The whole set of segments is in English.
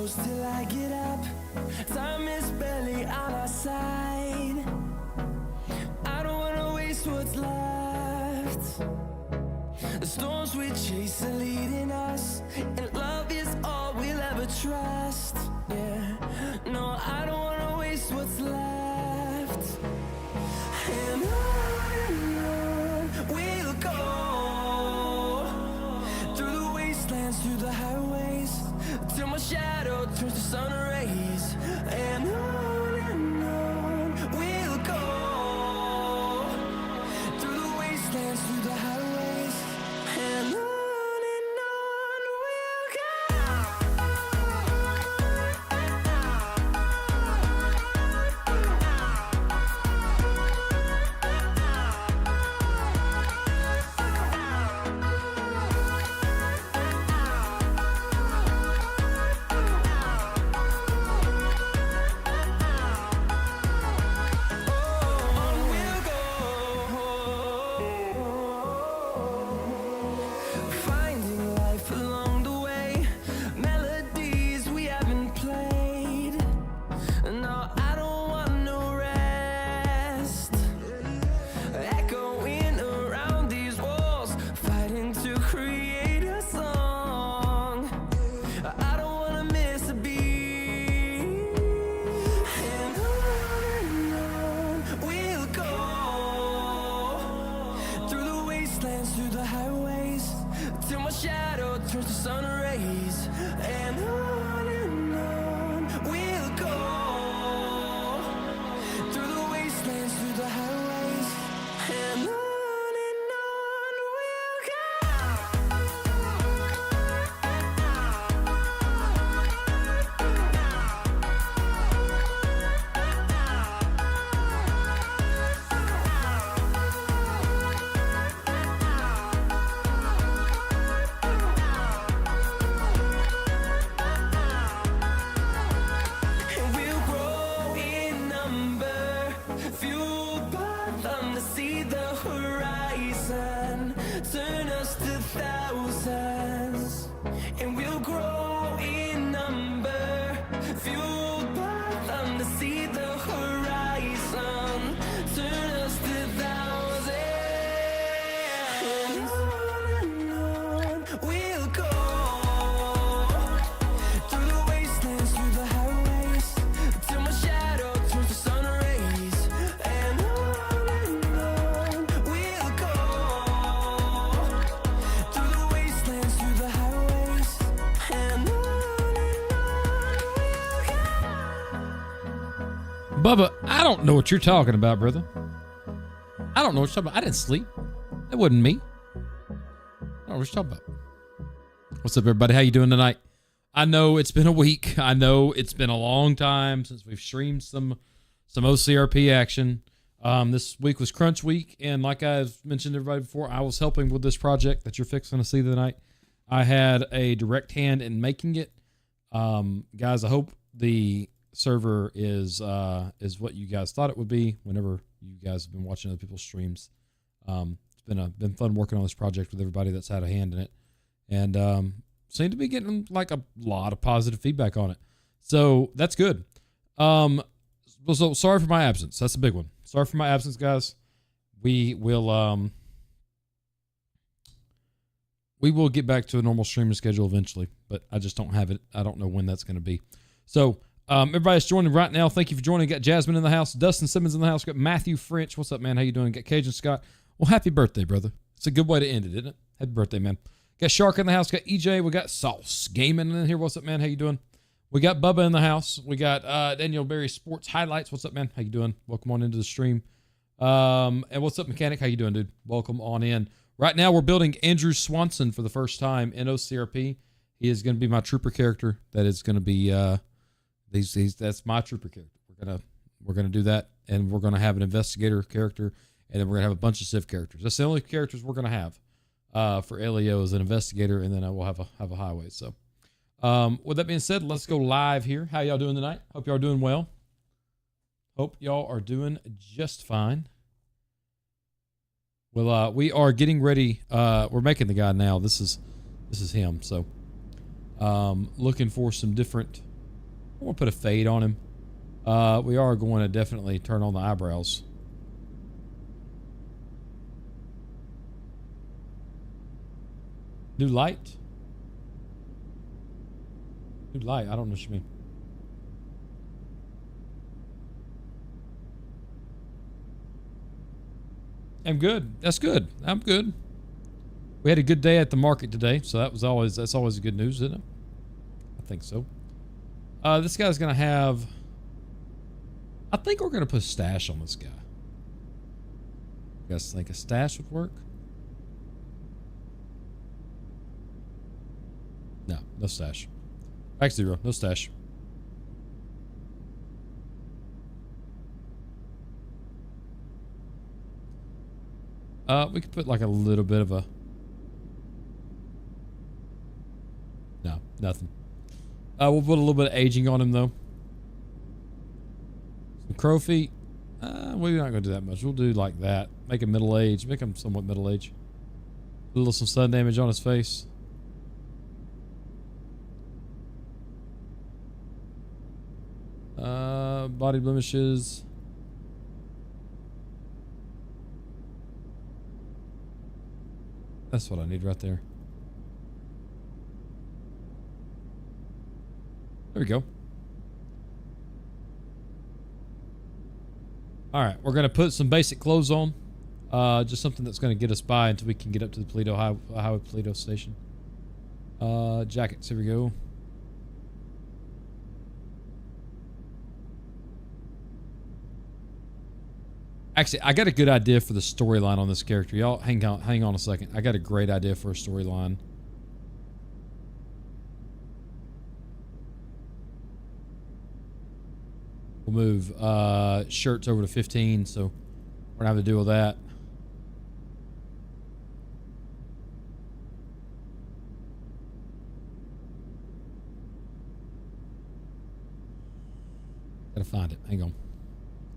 close till I get up. Time is barely on our side. I don't wanna waste what's left. The storms we chase are leading us, and love is all we'll ever trust. Yeah, no, I don't wanna waste what's left. And on we'll go, through the wastelands, through the highways, till my shadow turns to sun rays. And on we'll go, through the wastelands, through the highways, and on we'll go. Finding life along the way, melodies we haven't played. No, I don't want no rest. Echoing around these walls, fighting to create a song. I don't wanna miss a beat. And on we'll go, through the wastelands, through the highways, till my shadow turns to sun rays. And on we'll go, through the wastelands, through the highways, and on we'll And we'll grow in number, fueled by them to see the horizon, turn us to thousands. And we'll grow in number, fueled by them to see the horizon, turn us to thousands. And on we'll go, through the wastelands, through the highways, till my shadow turns to sun rays. And on we'll go, through the wastelands, through the highways, and on we'll go. Bubba, I don't know what you're talking about, brother. I don't know what you're talking about. I didn't sleep. That wasn't me. I don't know what you're talking about. What's up, everybody? How you doing tonight? I know it's been a week. I know it's been a long time since we've streamed some OCRP action. This week was crunch week, and like I've mentioned to everybody before, I was helping with this project that you're fixing to see tonight. I had a direct hand in making it. Guys, I hope the server is what you guys thought it would be whenever you guys have been watching other people's streams. It's been fun working on this project with everybody that's had a hand in it, and seem to be getting like a lot of positive feedback on it, so that's good. So sorry for my absence. That's a big one. Sorry for my absence, guys. We will get back to a normal streaming schedule eventually, but I just don't have it. I don't know when that's going to be. So everybody's joining right now. Thank you for joining. Got Jasmine in the house, Dustin Simmons in the house, got Matthew French. What's up, man? How you doing? Got Cajun Scott. Well, happy birthday, brother. It's a good way to end it, isn't it? Happy birthday, man. Got Shark in the house. Got EJ. We got Sauce Gaming in here. What's up, man? How you doing? We got Bubba in the house. We got Daniel Berry Sports Highlights. What's up, man? How you doing? Welcome on into the stream. And what's up, Mechanic? How you doing, dude? Welcome on in. Right now, we're building Andrew Swanson for the first time in OCRP. He is going to be my trooper character. That is going to be that's my trooper character. We're gonna do that, and we're gonna have an investigator character, and then we're gonna have a bunch of civ characters. That's the only characters we're gonna have for LEO as an investigator, and then I will have a highway. So, with that being said, let's go live here. How y'all doing tonight? Hope y'all are doing well. Hope y'all are doing just fine. Well, we are getting ready. We're making the guy now. This is him. So, looking for some different I want to put a fade on him. We are going to definitely turn on the eyebrows. New light? New light, I don't know what you mean. I'm good. That's good. I'm good. We had a good day at the market today, so that's always good news, isn't it? I think so. This guy's gonna have. I think we're gonna put a stash on this guy. You guys think a stash would work? No, no stash. Back 0, no stash. We could put like a little bit of a. No, nothing. We'll put a little bit of aging on him though. Some crow feet. We're not gonna do that much. We'll do like that. Make him middle age. Make him somewhat middle age. A little some sun damage on his face. Body blemishes. That's what I need right there. There we go. All right, we're gonna put some basic clothes on. Just something that's gonna get us by until we can get up to the Paleto Highway Paleto station. Jackets. Here we go. Actually, I got a good idea for the storyline on this character. Y'all, hang on a second. I got a great idea for a storyline. We'll move shirts over to 15, so we're gonna have to deal with that. Gotta find it. Hang on.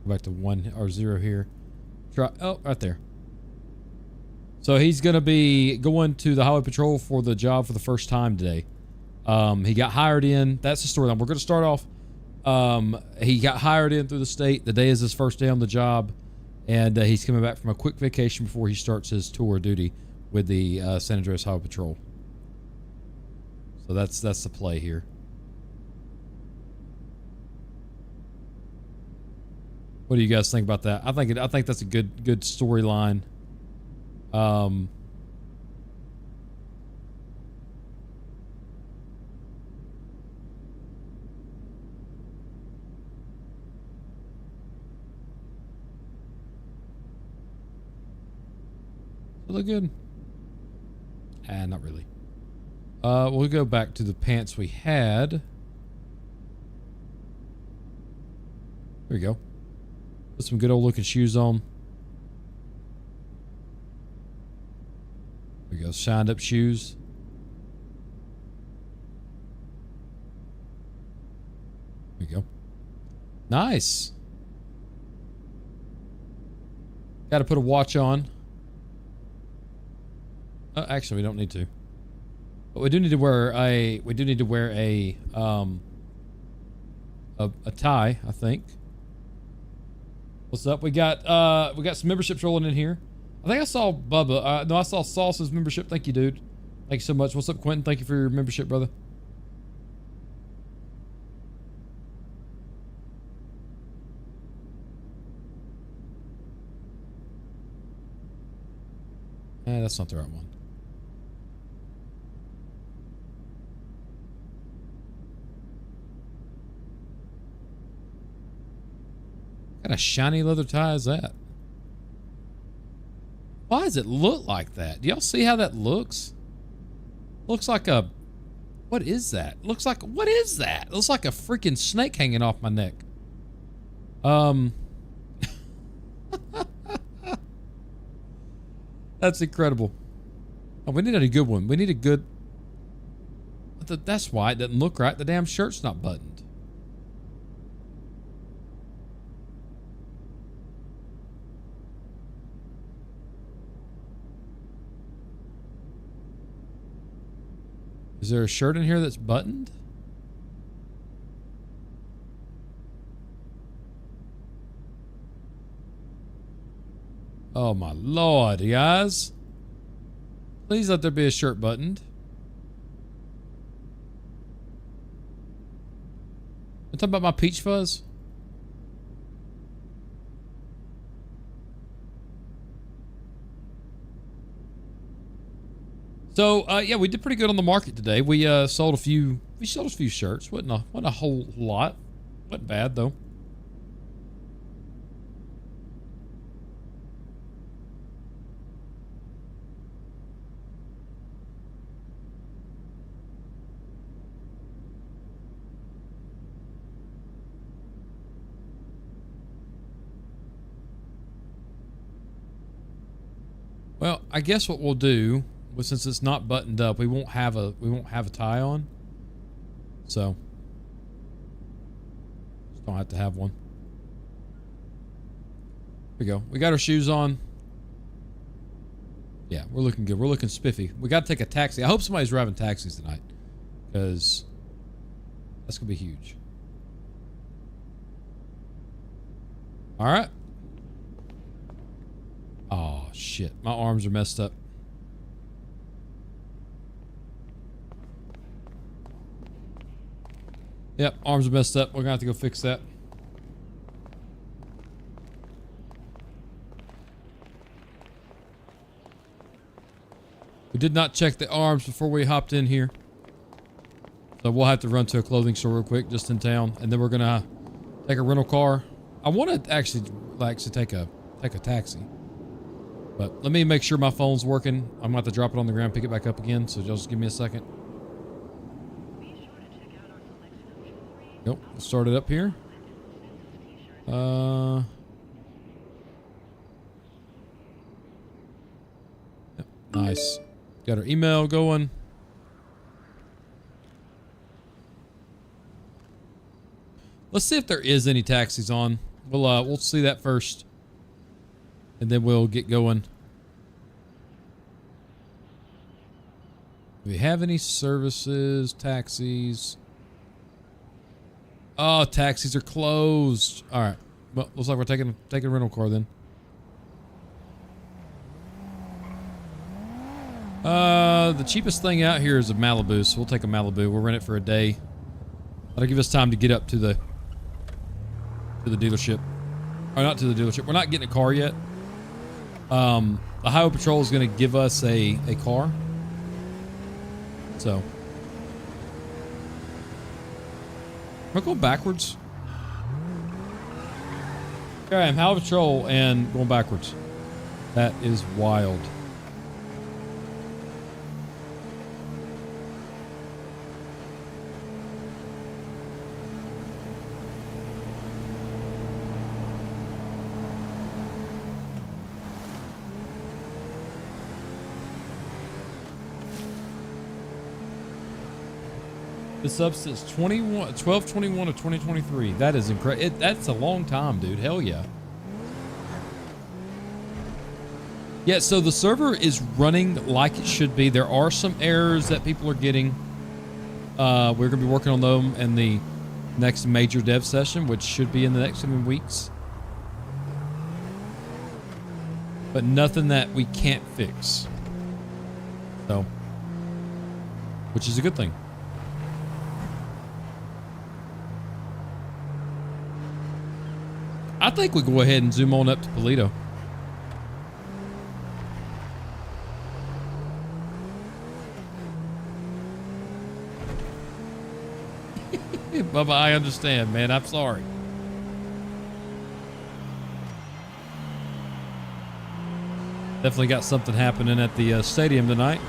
Go back to 1 or 0 here. Try. Oh, right there. So he's gonna be going to the highway patrol for the job for the first time today. He got hired in. That's the storyline. We're gonna start off. He got hired in through the state. The day is his first day on the job, and he's coming back from a quick vacation before he starts his tour of duty with the San Andreas Highway Patrol. So that's the play here. What do you guys think about that? I think that's a good storyline. Look good. Not really. We'll go back to the pants we had. There we go. Put some good old looking shoes on. There we go. Shined up shoes. There we go. Nice. Got to put a watch on. Actually, we don't need to. But we do need to wear a. We do need to wear a tie, I think. What's up? We got some memberships rolling in here. I think I saw Bubba. No, I saw Sauce's membership. Thank you, dude. Thank you so much. What's up, Quentin? Thank you for your membership, brother. That's not the right one. What kind of shiny leather tie is that? Why does it look like that? Do y'all see how that looks? Looks like a... What is that? Looks like... What is that? It looks like a freaking snake hanging off my neck. That's incredible. Oh, we need a good one. We need a good... That's why it doesn't look right. The damn shirt's not buttoned. Is there a shirt in here that's buttoned? Oh my Lord, guys. Please let there be a shirt buttoned. You talking about my peach fuzz? So yeah, we did pretty good on the market today. We sold a few shirts. Wasn't a whole lot. Wasn't bad though. Well, I guess what we'll do, well, since it's not buttoned up, we won't have a tie on. So just don't have to have one. Here we go. We got our shoes on. Yeah, we're looking good. We're looking spiffy. We got to take a taxi. I hope somebody's driving taxis tonight, because that's gonna be huge. All right. Oh shit, my arms are messed up. Yep, arms are messed up. We're gonna have to go fix that. We did not check the arms before we hopped in here, so we'll have to run to a clothing store real quick, just in town, and then we're gonna take a rental car. I want to actually take a taxi. But let me make sure my phone's working. I'm going to have to drop it on the ground, pick it back up again. So just give me a second. Nope. Let's start it up here. Yep, nice. Got our email going. Let's see if there is any taxis on. We'll see that first. And then we'll get going. Do we have any services, taxis? Oh, taxis are closed. All right. Well, looks like we're taking a rental car then. The cheapest thing out here is a Malibu, so we'll take a Malibu. We'll rent it for a day. That'll give us time to get up to the dealership. Or not to the dealership. We're not getting a car yet. The Highway Patrol is going to give us a car. So. Am I going backwards? Okay, I'm Highway Patrol and going backwards. That is wild. This up since 12/21 of 2023. That is incredible. That's a long time, dude. Hell yeah. Yeah, so the server is running like it should be. There are some errors that people are getting. We're going to be working on them in the next major dev session, which should be in the next coming weeks. But nothing that we can't fix. So, which is a good thing. I think we go ahead and zoom on up to Paleto. Bubba, I understand, man. I'm sorry. Definitely got something happening at the stadium tonight.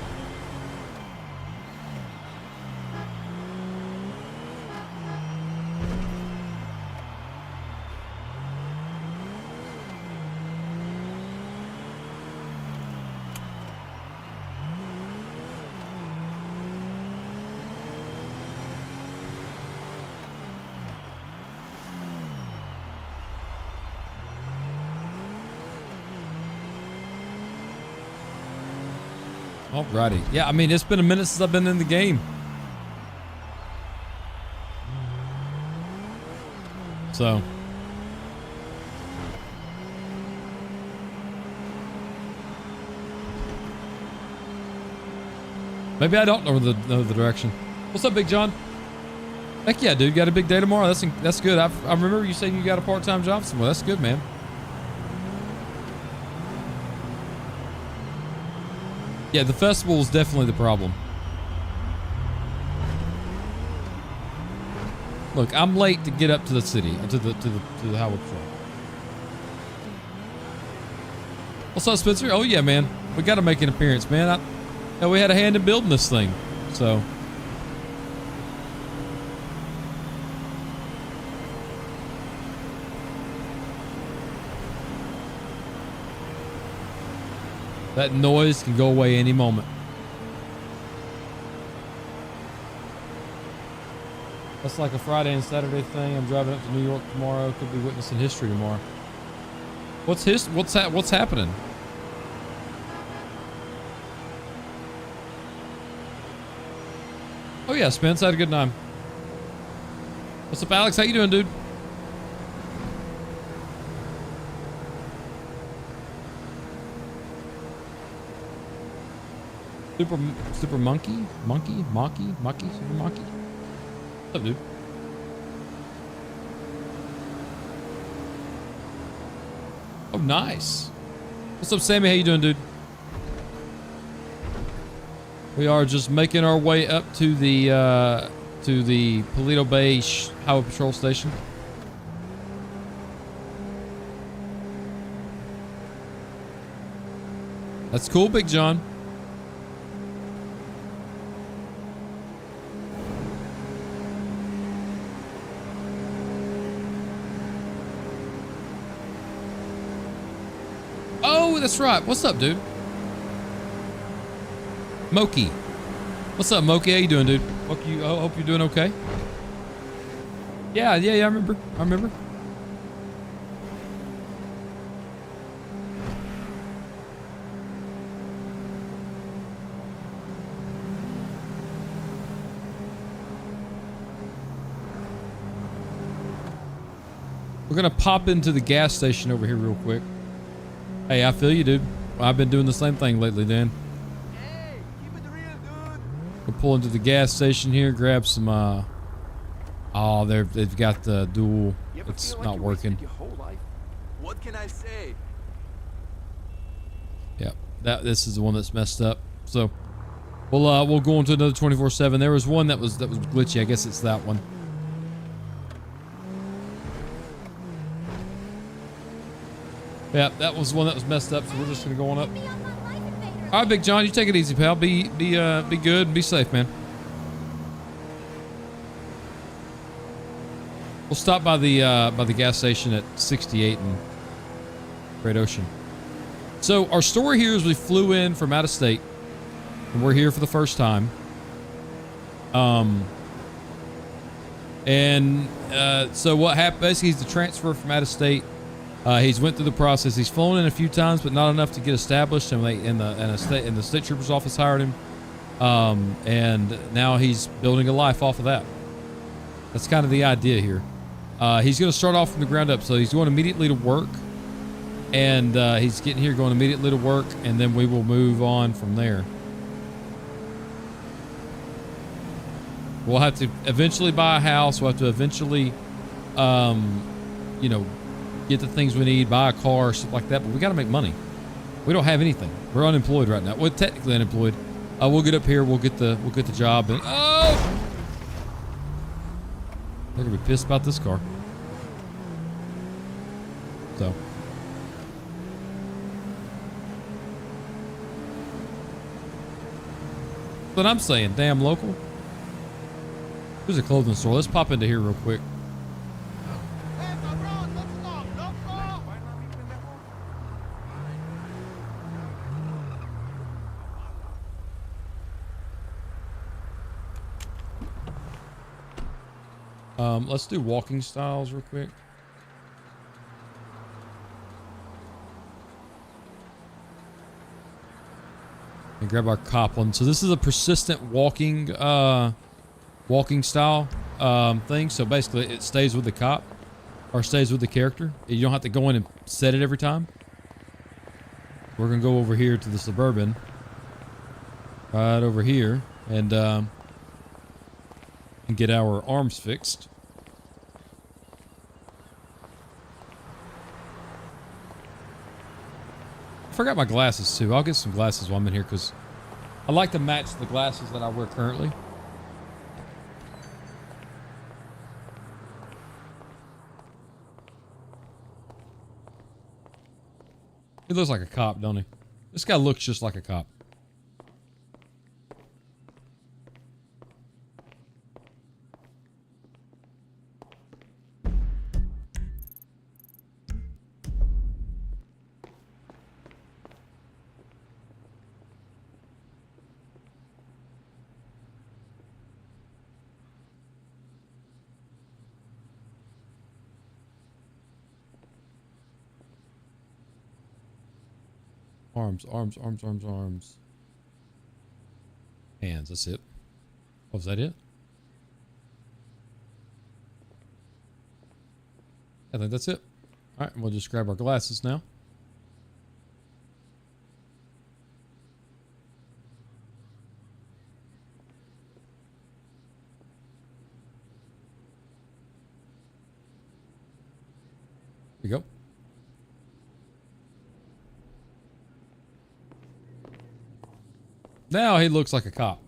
Alrighty. Yeah, I mean, it's been a minute since I've been in the game. So. Maybe I don't know the direction. What's up, Big John? Heck yeah, dude. Got a big day tomorrow. That's good. I remember you saying you got a part-time job somewhere. That's good, man. Yeah, the festival is definitely the problem. Look, I'm late to get up to the city, to the highway patrol. What's up, Spencer? Oh yeah, man. We got to make an appearance, man. We had a hand in building this thing, so. That noise can go away any moment. That's like a Friday and Saturday thing. I'm driving up to New York tomorrow. Could be witnessing history tomorrow. What's happening? Oh yeah, Spence, I had a good time. What's up, Alex? How you doing, dude? Super monkey, super monkey. What's up, dude? Oh, nice. What's up, Sammy? How you doing, dude? We are just making our way up to the Paleto Bay Highway Patrol Station. That's cool, Big John. Oh, that's right. What's up, dude? Moki. What's up, Moki? How you doing, dude? Hope you're doing okay. Yeah, I remember. We're gonna pop into the gas station over here real quick. Hey, I feel you, dude. I've been doing the same thing lately, Dan. Hey, keep it real, dude. We'll pull into the gas station here, grab some, oh, they've got the dual. It's not working. Your whole life? What can I say? Yeah, this is the one that's messed up. So, we'll go into another 24/7. There was one that was glitchy. I guess it's that one. Yeah, that was one that was messed up, so we're just gonna go on up. All right, Big John, you take it easy, pal. Be good and be safe, man. We'll stop by the gas station at 68 and Great Ocean. So our story here is we flew in from out of state, and we're here for the first time. So what happened? Basically, he's the transfer from out of state. He's went through the process. He's flown in a few times, but not enough to get established. And the state trooper's office hired him, and now he's building a life off of that. That's kind of the idea here. He's going to start off from the ground up, so he's going immediately to work, and he's getting here going immediately to work, and then we will move on from there. We'll have to eventually buy a house. We'll have to eventually, get the things we need, buy a car, stuff like that. But we got to make money. We don't have anything. We're unemployed right now. We're technically unemployed. We'll get up here. We'll get the job. And oh, they're gonna be pissed about this car. So. But I'm saying, damn local. There's a clothing store. Let's pop into here real quick. Let's do walking styles real quick. And grab our cop one. So this is a persistent walking style thing. So basically it stays with the cop or stays with the character. You don't have to go in and set it every time. We're gonna go over here to the Suburban. Right over here. and get our arms fixed. I forgot my glasses too. I'll get some glasses while I'm in here because I like to match the glasses that I wear currently. He looks like a cop, don't he? This guy looks just like a cop. Arms, arms, arms, arms, arms. Hands, that's it. Oh, was that it? I think that's it. All right, we'll just grab our glasses now. Here we go. Now he looks like a cop.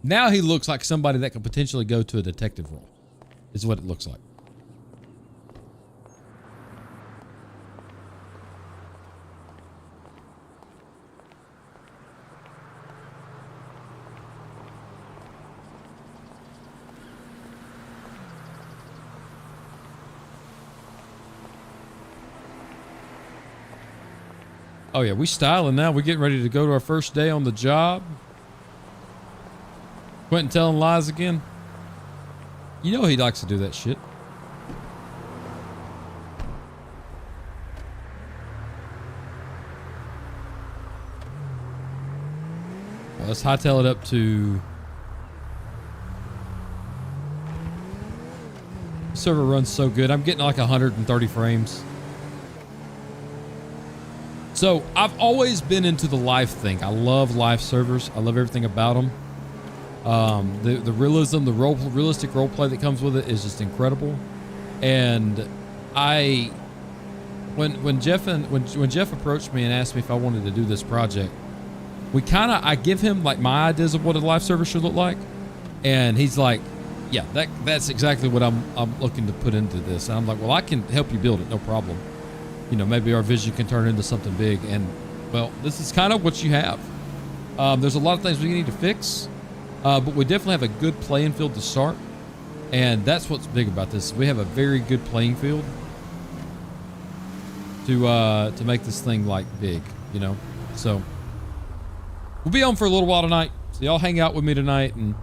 Now he looks like somebody that could potentially go to a detective role. Is what it looks like. Oh yeah, we styling now. We're getting ready to go to our first day on the job. Quentin telling lies again. You know he likes to do that shit. Well, let's hightail it up to... The server runs so good. I'm getting like 130 frames. So I've always been into the live thing. I love live servers. I love everything about them. The realism, the realistic role play that comes with it is just incredible. And when Jeff approached me and asked me if I wanted to do this project, I give him like my ideas of what a live server should look like, and he's like, yeah, that's exactly what I'm looking to put into this. And I'm like, well, I can help you build it, no problem. You know, maybe our vision can turn into something big. And well, this is kind of what you have. There's a lot of things we need to fix, but we definitely have a good playing field to start. And that's what's big about this. We have a very good playing field to make this thing like big, you know. So we'll be on for a little while tonight. So y'all hang out with me tonight, and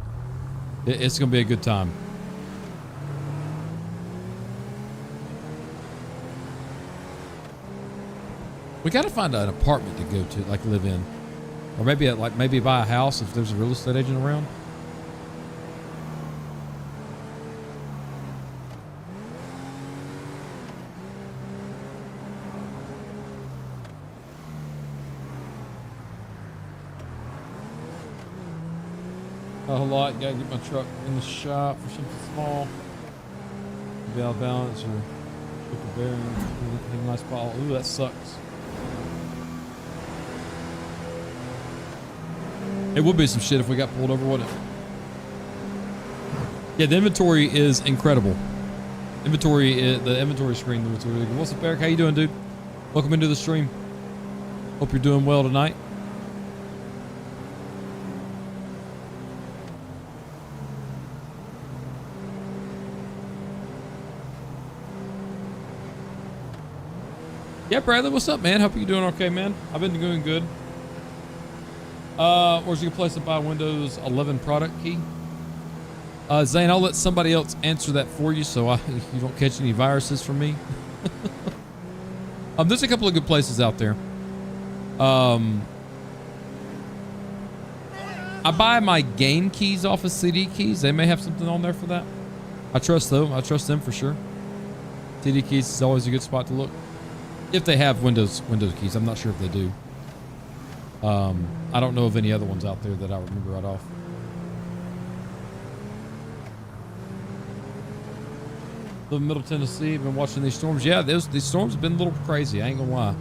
it's gonna be a good time. We gotta find an apartment to go to, like live in, or maybe buy a house if there's a real estate agent around. A whole lot. Gotta get my truck in the shop for something small. Maybe I'll balance or flip a bearing. Take a nice ball. Ooh, that sucks. It would be some shit if we got pulled over, wouldn't it? Yeah, the inventory is incredible. The inventory screen looks really good. What's up, Eric? How you doing, dude? Welcome into the stream. Hope you're doing well tonight. Yeah, Bradley, what's up, man? Hope you're doing okay, man. I've been doing good. Where's a good place to buy Windows 11 product key? Zane, I'll let somebody else answer that for you so you don't catch any viruses from me. There's a couple of good places out there. I buy my game keys off of CD Keys. They may have something on there for that. I trust them. I trust them for sure. CD Keys is always a good spot to look. If they have Windows keys. I'm not sure if they do. I don't know of any other ones out there that I remember right off. Live in Middle Tennessee. Been watching these storms. Yeah, these storms have been a little crazy. I ain't gonna lie.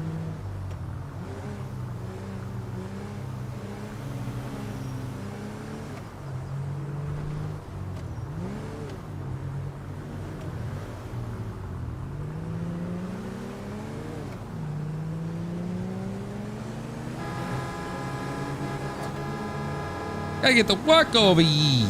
Gotta get the work over ye.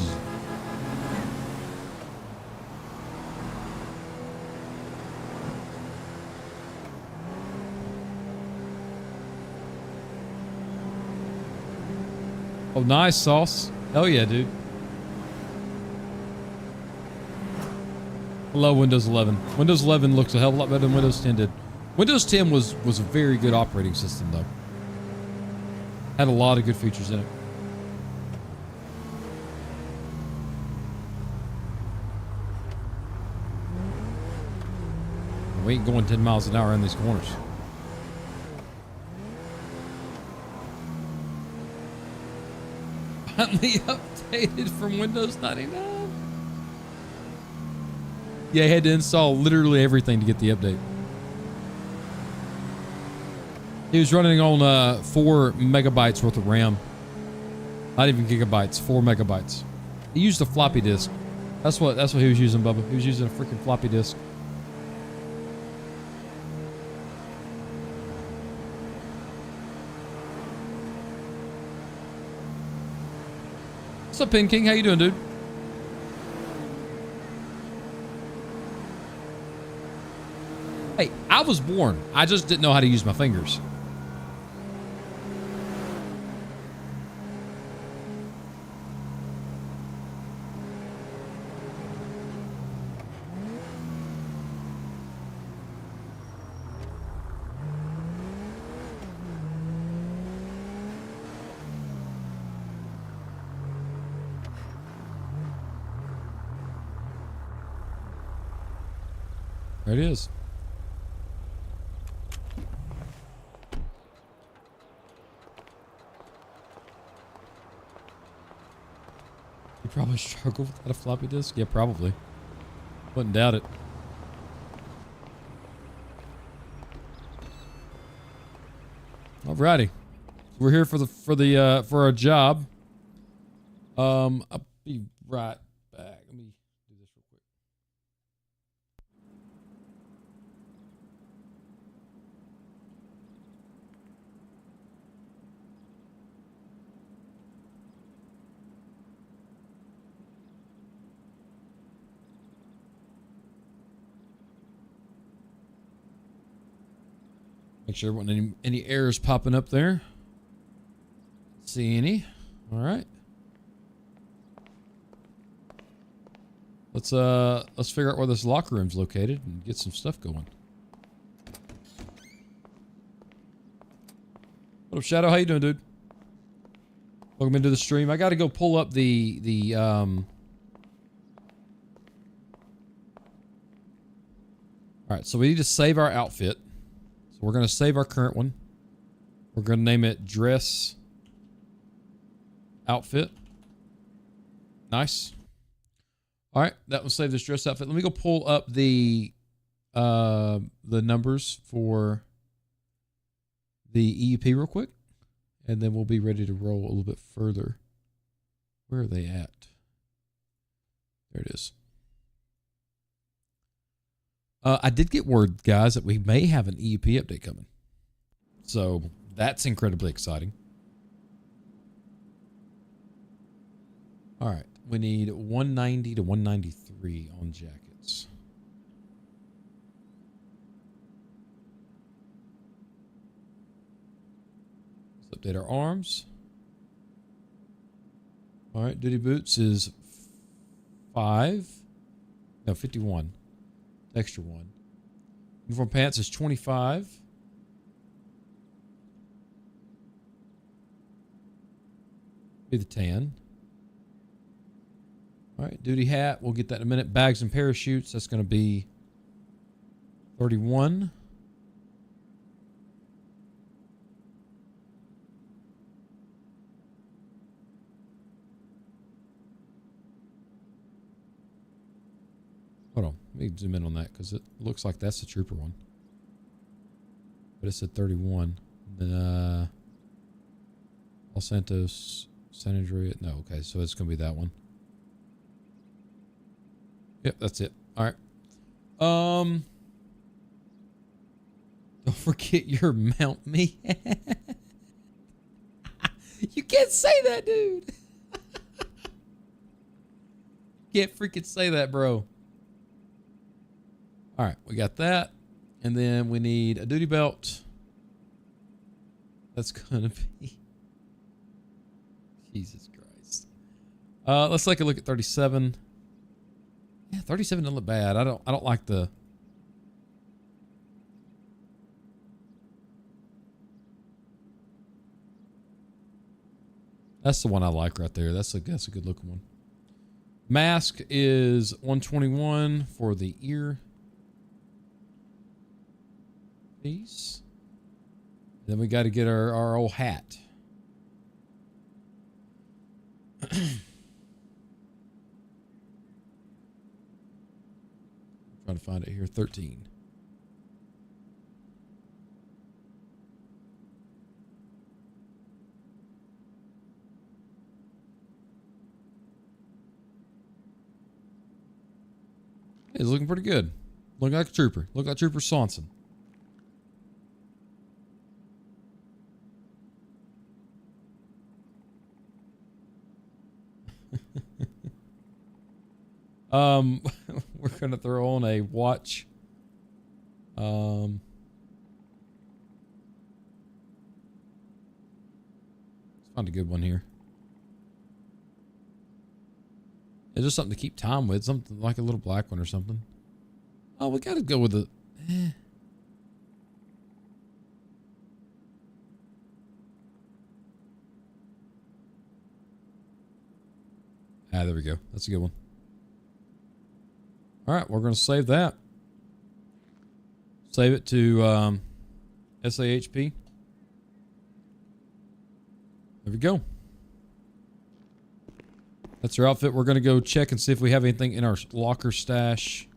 Oh, nice, Sauce. Hell yeah, dude. I love Windows 11. Windows 11 looks a hell of a lot better than Windows 10 did. Windows 10 was a very good operating system, though. Had a lot of good features in it. We ain't going 10 miles an hour in these corners. Finally updated from Windows 99. Yeah, I had to install literally everything to get the update. He was running on 4 megabytes worth of RAM. Not even gigabytes, 4 megabytes. He used a floppy disk. That's what he was using, Bubba. He was using a freaking floppy disk. What's up, Pin King? How you doing, dude? Hey, I was born. I just didn't know how to use my fingers. There it is. You probably struggle without a floppy disk? Yeah, probably. Wouldn't doubt it. Alrighty. We're here for our job. I'll be right back. Let me do this real quick. Make sure there weren't any errors popping up there. See any? All right. Let's figure out where this locker room's located and get some stuff going. What up, Shadow? How you doing, dude? Welcome into the stream. I got to go pull up the all right, so we need to save our outfit. So we're going to save our current one. We're going to name it Dress Outfit. Nice. All right, that will save this dress outfit. Let me go pull up the numbers for the EUP real quick, and then we'll be ready to roll a little bit further. Where are they at? There it is. I did get word, guys, that we may have an EUP update coming. So that's incredibly exciting. All right. We need 190 to 193 on jackets. Let's update our arms. All right. Duty boots is 51. Extra 1. Uniform pants is 25. Be the tan. All right, duty hat, we'll get that in a minute. Bags and parachutes, that's going to be 31. me zoom in on that because it looks like that's the trooper one. But it said 31. Then Los Santos, San Andreas. No, okay, so it's gonna be that one. Yep, that's it. All right. Don't forget your mount me. You can't say that, dude. Can't freaking say that, bro. All right, we got that. And then we need a duty belt. That's gonna be Jesus Christ. Let's take a look at 37. Yeah, 37 doesn't look bad. I don't like the That's the one I like right there. That's a good looking one. Mask is 121 for the ear piece. Then we got to get our old hat. Trying to find it here. 13. It's looking pretty good. Looking like a trooper. Look like Trooper Swanson. We're gonna throw on a watch. Let's find a good one here. It's just something to keep time with, something like a little black one or something. Oh, we gotta go with the. Ah, there we go. That's a good one. All right, we're going to save that. Save it to SAHP. There we go. That's our outfit. We're going to go check and see if we have anything in our locker stash.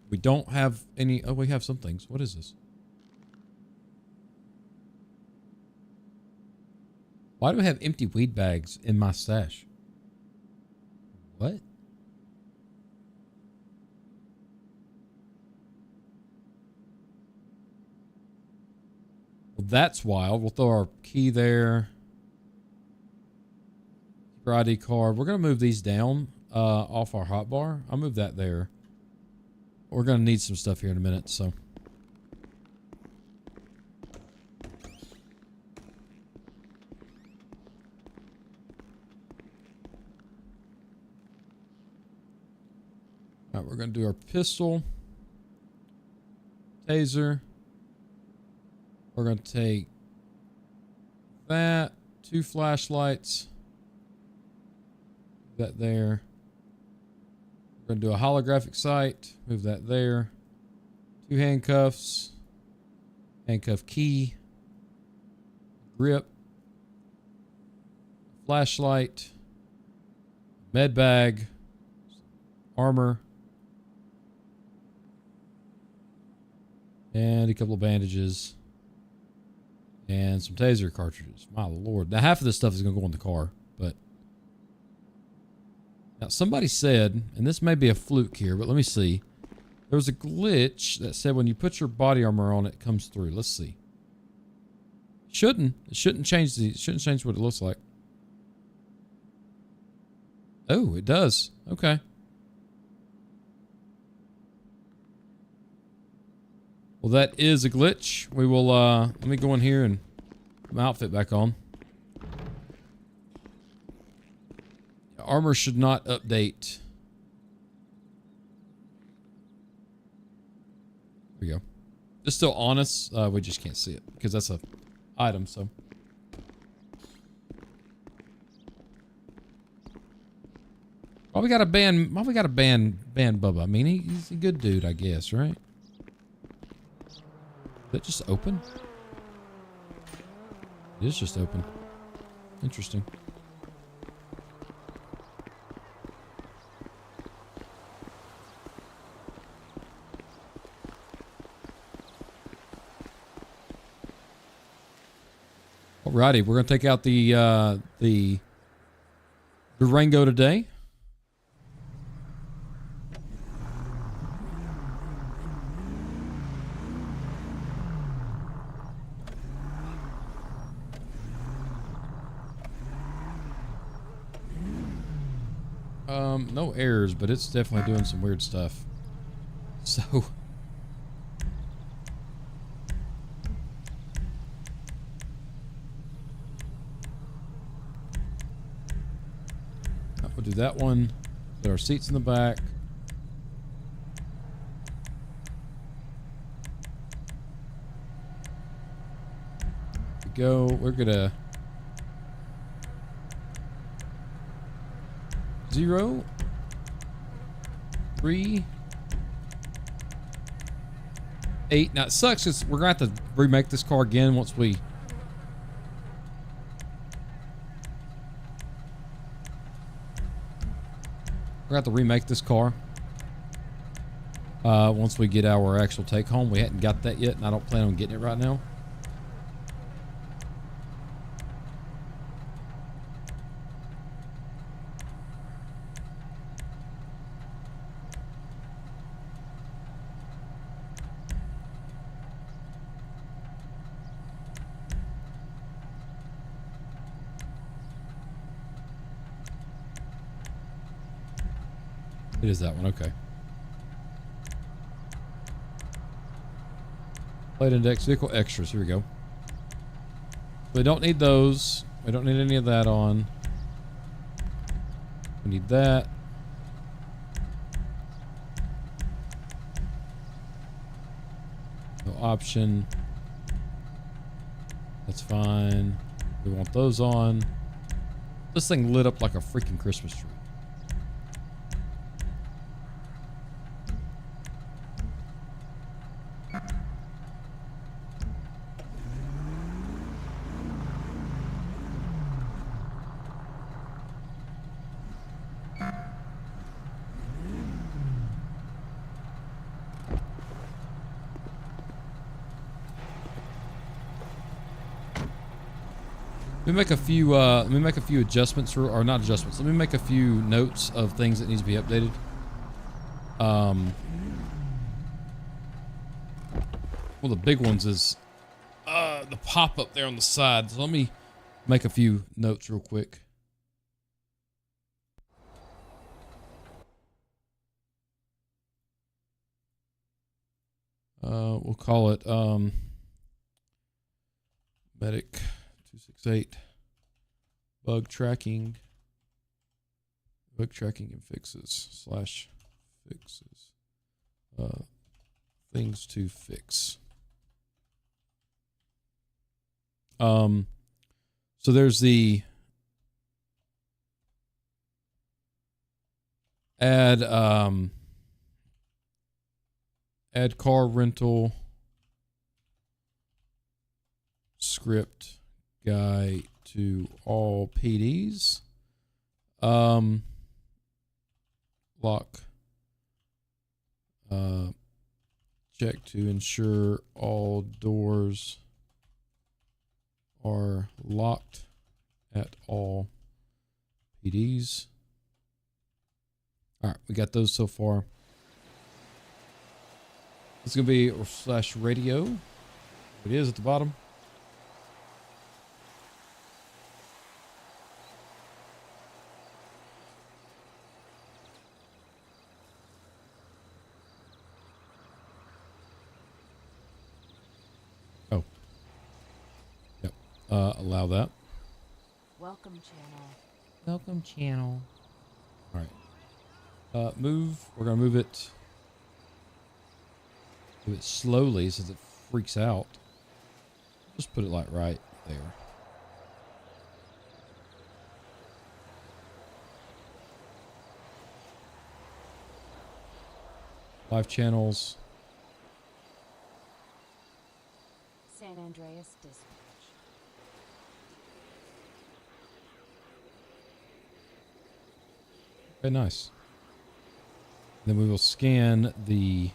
We don't have any. Oh, we have some things. What is this? Why do I have empty weed bags in my stash? What? Well, that's wild. We'll throw our key there. Keep our ID card. We're going to move these down off our hotbar. I'll move that there. We're going to need some stuff here in a minute, so. All right, we're going to do our pistol, taser. We're going to take that, 2 flashlights, that there. We're going to do a holographic sight, move that there. 2 handcuffs, handcuff key, grip, flashlight, med bag, armor, and a couple of bandages and some taser cartridges. My Lord. Now, half of this stuff is going to go in the car, but now somebody said, and this may be a fluke here, but let me see. There was a glitch that said when you put your body armor on, it comes through. Let's see. It shouldn't change what it looks like. Oh, it does. Okay. Well, that is a glitch. We will, let me go in here and put my outfit back on. Armor should not update. There we go. It's still on us. We just can't see it because that's a item, so. Why we got to ban Bubba? I mean, he's a good dude, I guess, right? Is that just open? It is just open. Alrighty, we're gonna take out the Durango today. No errors, but it's definitely doing some weird stuff. So we'll do that one. Put our seats in the back. Here we go. We're gonna 0, 3, 8. Now it sucks because we're gonna have to remake this car again once we remake this car once we get our actual take home. We hadn't got that yet, and I don't plan on getting it right now. It is that one, okay. Plate index, vehicle extras, here we go. We don't need those. We don't need any of that on. We need that. No option. That's fine. We want those on. This thing lit up like a freaking Christmas tree. Let me make a few adjustments, or not adjustments. Let me make a few notes of things that needs to be updated. Well, the big ones is the pop up there on the side. So let me make a few notes real quick. We'll call it Medic 268 bug tracking and fixes / fixes things to fix. So there's the add car rental script guy to all PDs. Lock check to ensure all doors are locked at all PDs. All right, we got those so far. It's gonna be / radio. It is at the bottom. Oh. Yep. Allow that. Welcome channel. Welcome channel. All right. Move. We're gonna move it. Do it slowly so it freaks out. Just put it like right there. Live channels. San Andreas Dispatch. Okay, nice. Then we will scan the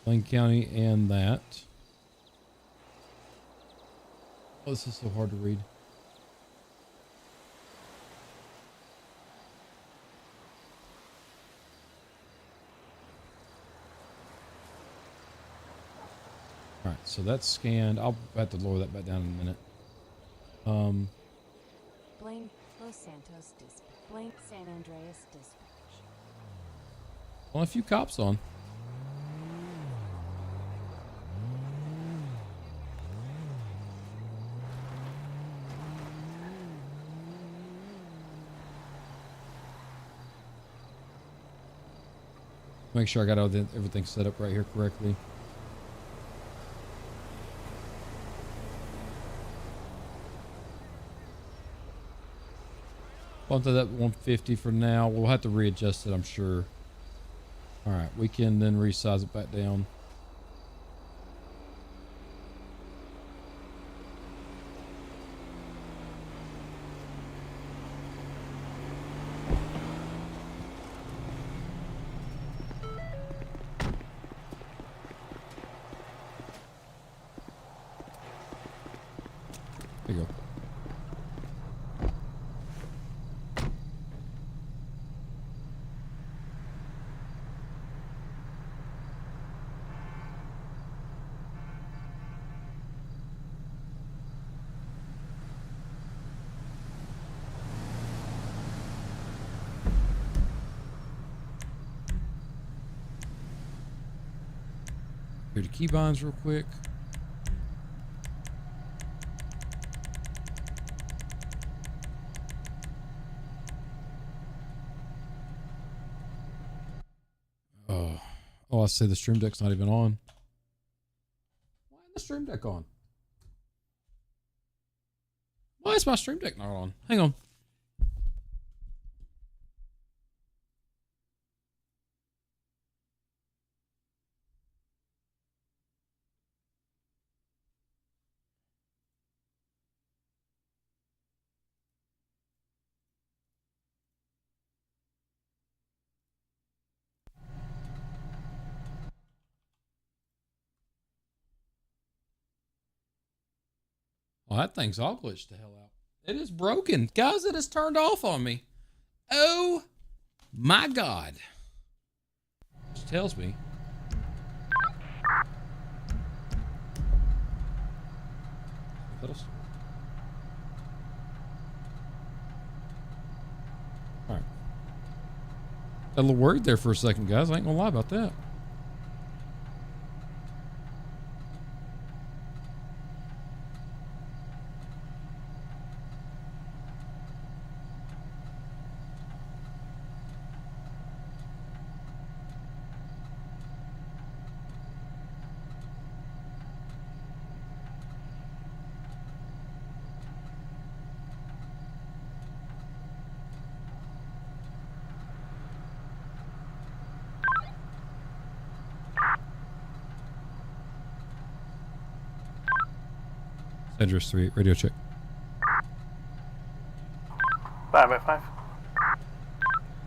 Lane County and that. Oh, this is so hard to read. All right, so that's scanned. I'll have to lower that back down in a minute. Blame Los Santos Dispatch. Blame San Andreas Dispatch. Only a few cops on. Make sure I got everything set up right here correctly. Bump to that 150 for now. We'll have to readjust it, I'm sure. All right, we can then resize it back down. There you go. Here to keybinds real quick. Oh, I see the stream deck's not even on. Why is the stream deck on? Why is my stream deck not on? Hang on. Oh, that thing's all glitched the hell out. It is broken. Guys, it has turned off on me. Oh my God. Which tells me. All right. Got a little worried there for a second, guys. I ain't gonna lie about that. Address 3, radio check. 5x5.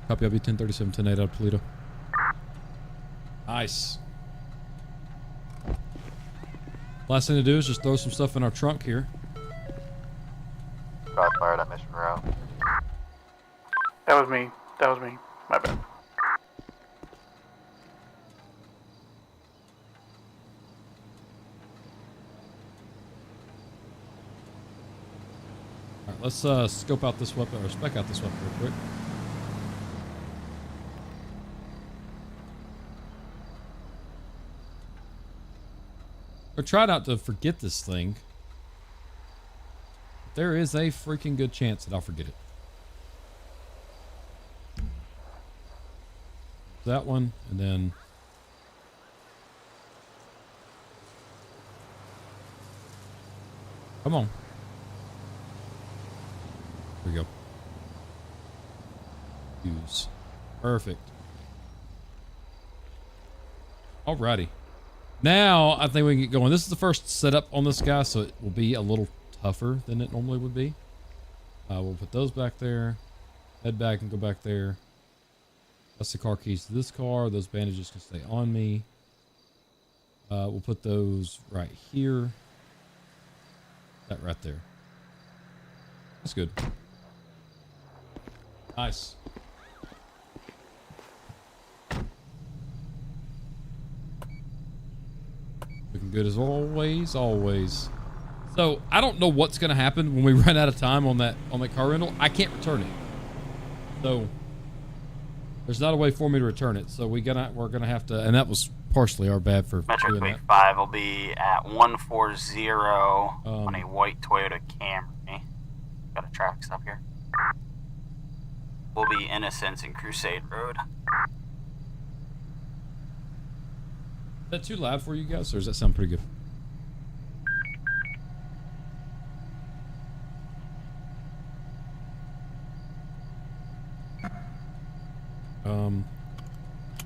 Copy, I'll be 1037, 10-8 out of Paleto. Nice. Last thing to do is just throw some stuff in our trunk here. Crossfire that mission route. That was me. That was me. My bad. Alright, let's scope out this weapon, or spec out this weapon real quick. I try not to forget this thing. There is a freaking good chance that I'll forget it. That one, and then come on. There we go. Use. Perfect. Alrighty. Now I think we can get going. This is the first setup on this guy, so it will be a little tougher than it normally would be. We'll put those back there. Head back and go back there. That's the car keys to this car. Those bandages can stay on me. We'll put those right here. That right there. That's good. Nice. Looking good as always, always. So I don't know what's gonna happen when we run out of time on that car rental. I can't return it. So there's not a way for me to return it. So we're gonna have to, and that was partially our bad for Metric doing Wave that. 5 will be at 140 on a white Toyota Camry. Got a track stop here. We'll be Innocence and Crusade Road. Is that too loud for you guys, or does that sound pretty good?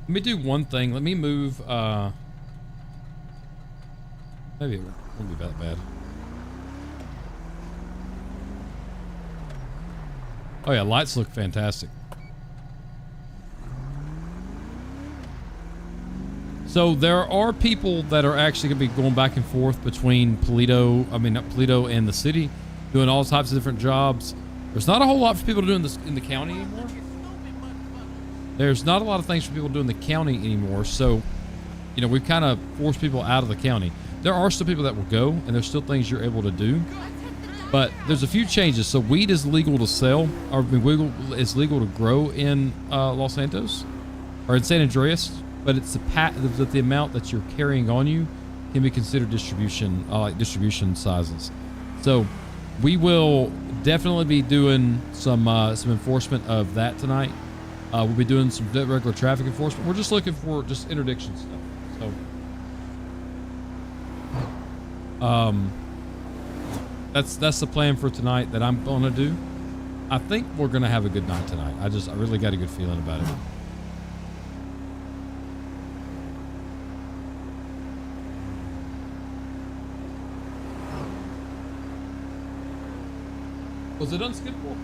Let me do one thing. Let me move, maybe it won't be that bad. Oh yeah, lights look fantastic. So there are people that are actually going to be going back and forth between Paleto, not Paleto and the city, doing all types of different jobs. There's not a whole lot for people to do in the county anymore. There's not a lot of things for people to do in the county anymore. So, you know, we've kind of forced people out of the county. There are still people that will go, and there's still things you're able to do. But there's a few changes. So weed is legal to sell, or it's legal to grow in Los Santos, or in San Andreas. But it's the amount that you're carrying on you can be considered distribution, like distribution sizes. So we will definitely be doing some enforcement of that tonight. We'll be doing some regular traffic enforcement. We're just looking for just interdiction stuff. So that's the plan for tonight that I'm gonna do. I think we're gonna have a good night tonight. I really got a good feeling about it. Was it unskippable?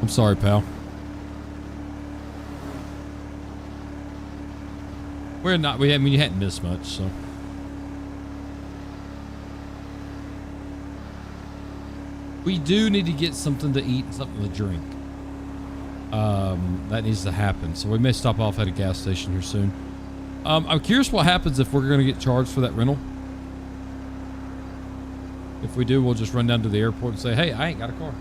I'm sorry, pal. We're not. You hadn't missed much, so. We do need to get something to eat and something to drink. That needs to happen. So we may stop off at a gas station here soon. I'm curious what happens if we're going to get charged for that rental. If we do, we'll just run down to the airport and say, hey, I ain't got a car.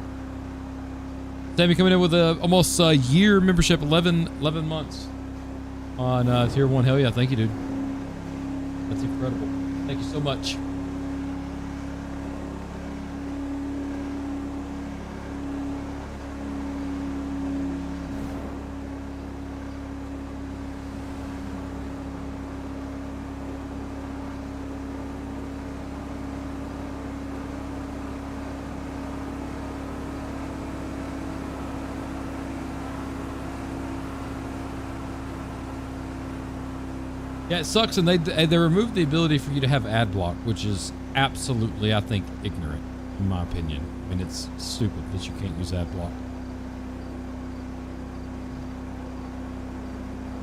Sammy coming in with almost a year membership, 11 months on Tier 1. Hell yeah, thank you, dude. That's incredible. Thank you so much. Yeah, it sucks, and they removed the ability for you to have ad block, which is absolutely, I think, ignorant, in my opinion. I mean, it's stupid that you can't use ad block.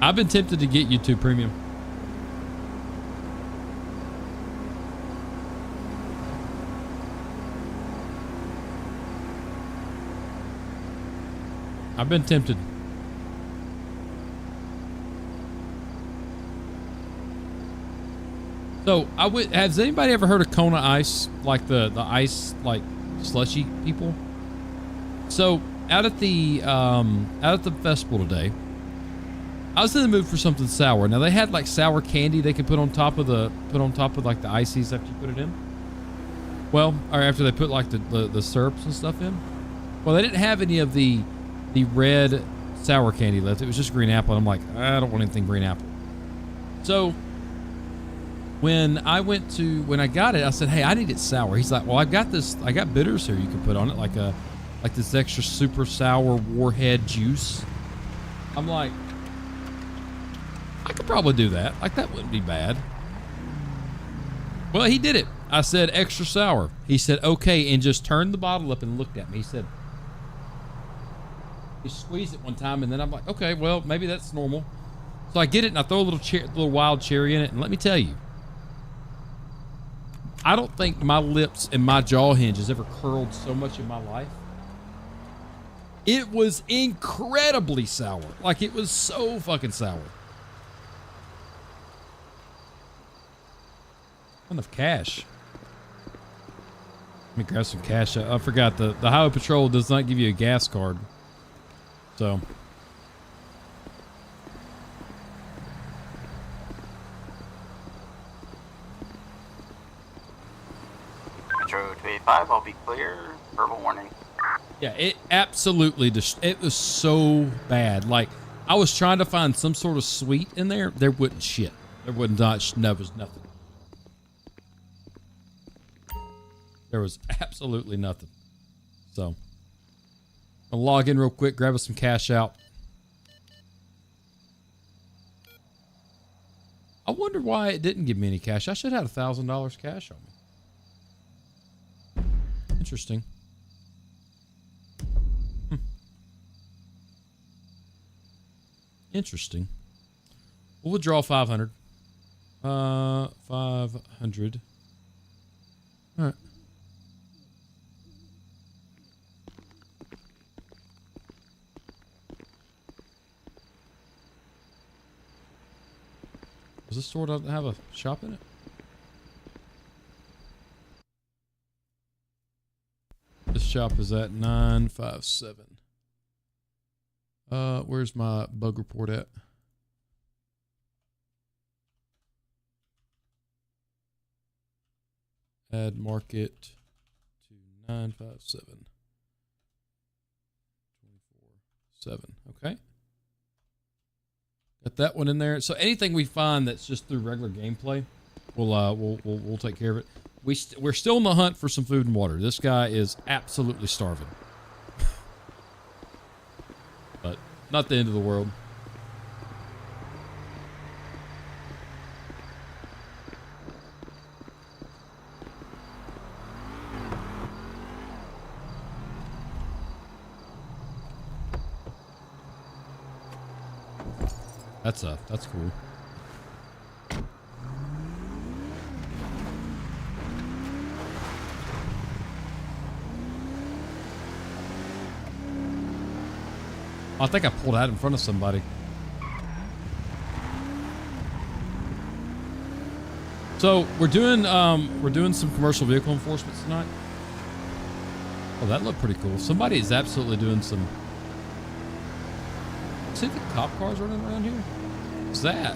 I've been tempted to get YouTube Premium. I've been tempted. So has anybody ever heard of Kona Ice, like the ice like slushy people? So out at the festival today, I was in the mood for something sour. Now they had like sour candy they could put on top of like the ices after you put it in. Well, or after they put like the syrups and stuff in. Well, they didn't have any of the red sour candy left. It was just green apple. And I'm like, I don't want anything green apple. So when I got it, I said, hey, I need it sour. He's like, well, I got bitters here you can put on it, like this extra super sour Warhead juice. I'm like, I could probably do that. Like, that wouldn't be bad. Well, he did it. I said, extra sour. He said, okay, and just turned the bottle up and looked at me. He said, he squeezed it one time, and then I'm like, okay, well, maybe that's normal. So I get it, and I throw a little wild cherry in it, and let me tell you, I don't think my lips and my jaw hinge has ever curled so much in my life. It was incredibly sour. Like, it was so fucking sour. Enough cash. Let me grab some cash. I forgot the highway patrol does not give you a gas card. So. Metro 285, I'll be clear. Verbal warning. Yeah, it absolutely, it was so bad. Like, I was trying to find some sort of sweet in there. There wasn't shit. There wasn't no, there was nothing. There was absolutely nothing. So, I'll log in real quick, grab us some cash out. I wonder why it didn't give me any cash. I should have had $1,000 cash on me. Interesting. Interesting. We'll withdraw 500. 500. All right. Does this store doesn't have a shop in it? This shop is at 957. Where's my bug report at? Add market to 957. 24/7. Okay. Got that one in there. So anything we find that's just through regular gameplay, we'll take care of it. We're still on the hunt for some food and water. This guy is absolutely starving. But not the end of the world. That's cool. I think I pulled out in front of somebody. So we're doing some commercial vehicle enforcement tonight. Oh, that looked pretty cool. Somebody is absolutely doing some. See the cop cars running around here? What's that?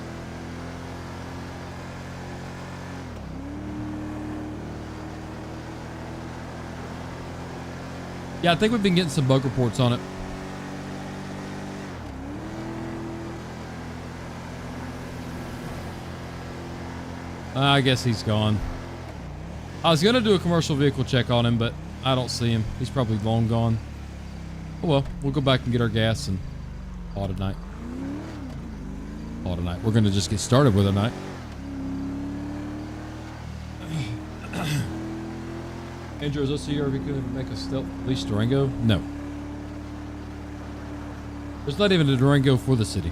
Yeah, I think we've been getting some bug reports on it. I guess he's gone. I was going to do a commercial vehicle check on him, but I don't see him. He's probably long gone. Oh well, we'll go back and get our gas and call it a night. Call it a night. We're going to just get started with a night. Andrew, is OCRP going to make a stealth police Durango? No. There's not even a Durango for the city.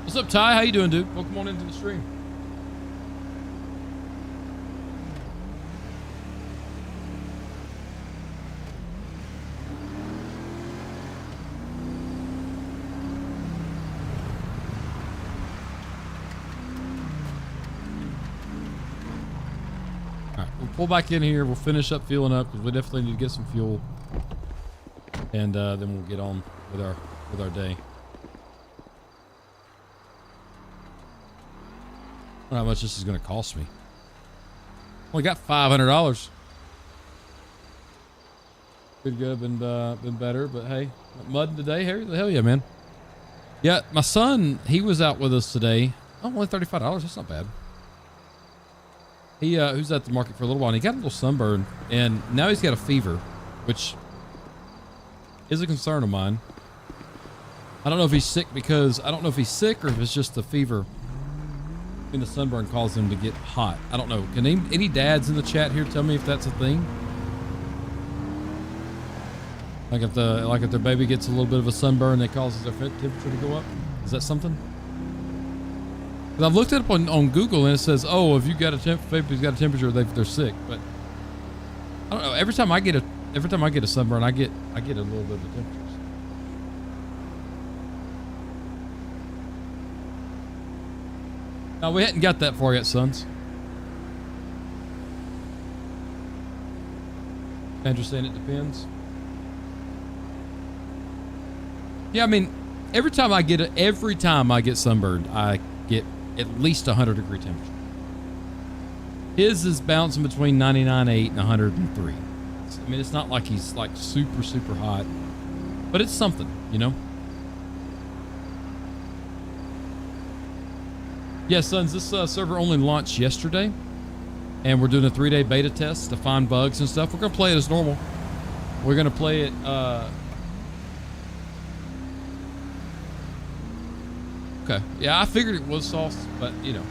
What's up, Ty? How you doing, dude? Welcome on into the stream. All right, we'll pull back in here. We'll finish up fueling up because we definitely need to get some fuel, and then we'll get on with our day. I don't know how much this is going to cost me. Only got $500. Could have been better, but hey, mudding today. Hell yeah, man. Yeah, my son, he was out with us today. Oh, only $35. That's not bad. He was at the market for a little while, and he got a little sunburn, and now he's got a fever, which is a concern of mine. I don't know if he's sick or if it's just the fever. And the sunburn causes him to get hot. I don't know. Can any dads in the chat here tell me if that's a thing? Like if their baby gets a little bit of a sunburn, that causes their temperature to go up. Is that something? 'Cause I've looked it up on Google and it says, oh, if you got baby's got a temperature, they're sick. But I don't know. Every time I get a sunburn, I get a little bit of a temperature. No, we hadn't got that far yet, sons. Andrew saying it depends. Yeah, I mean, every time I get sunburned, I get at least 100-degree temperature. His is bouncing between 99.8 and 103. I mean, it's not like he's like super, super hot, but it's something, you know? Yeah, sons, this server only launched yesterday, and we're doing a 3-day beta test to find bugs and stuff. We're going to play it as normal. We're going to play it, okay. Yeah, I figured it was sauce, but, you know.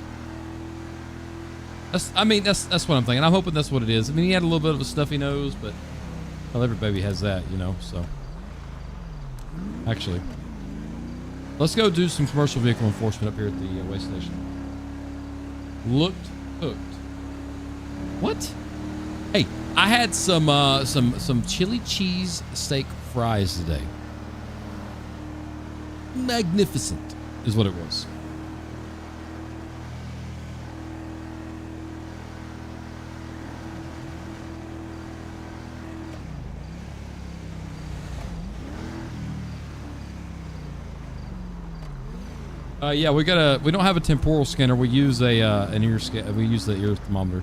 That's what I'm thinking. I'm hoping that's what it is. I mean, he had a little bit of a stuffy nose, but, well, every baby has that, you know, so. Actually, let's go do some commercial vehicle enforcement up here at the way station. Looked hooked. What? Hey, I had some chili cheese steak fries today. Magnificent is what it was. Yeah, we don't have a temporal scanner. We use an ear scan. We use the ear thermometer.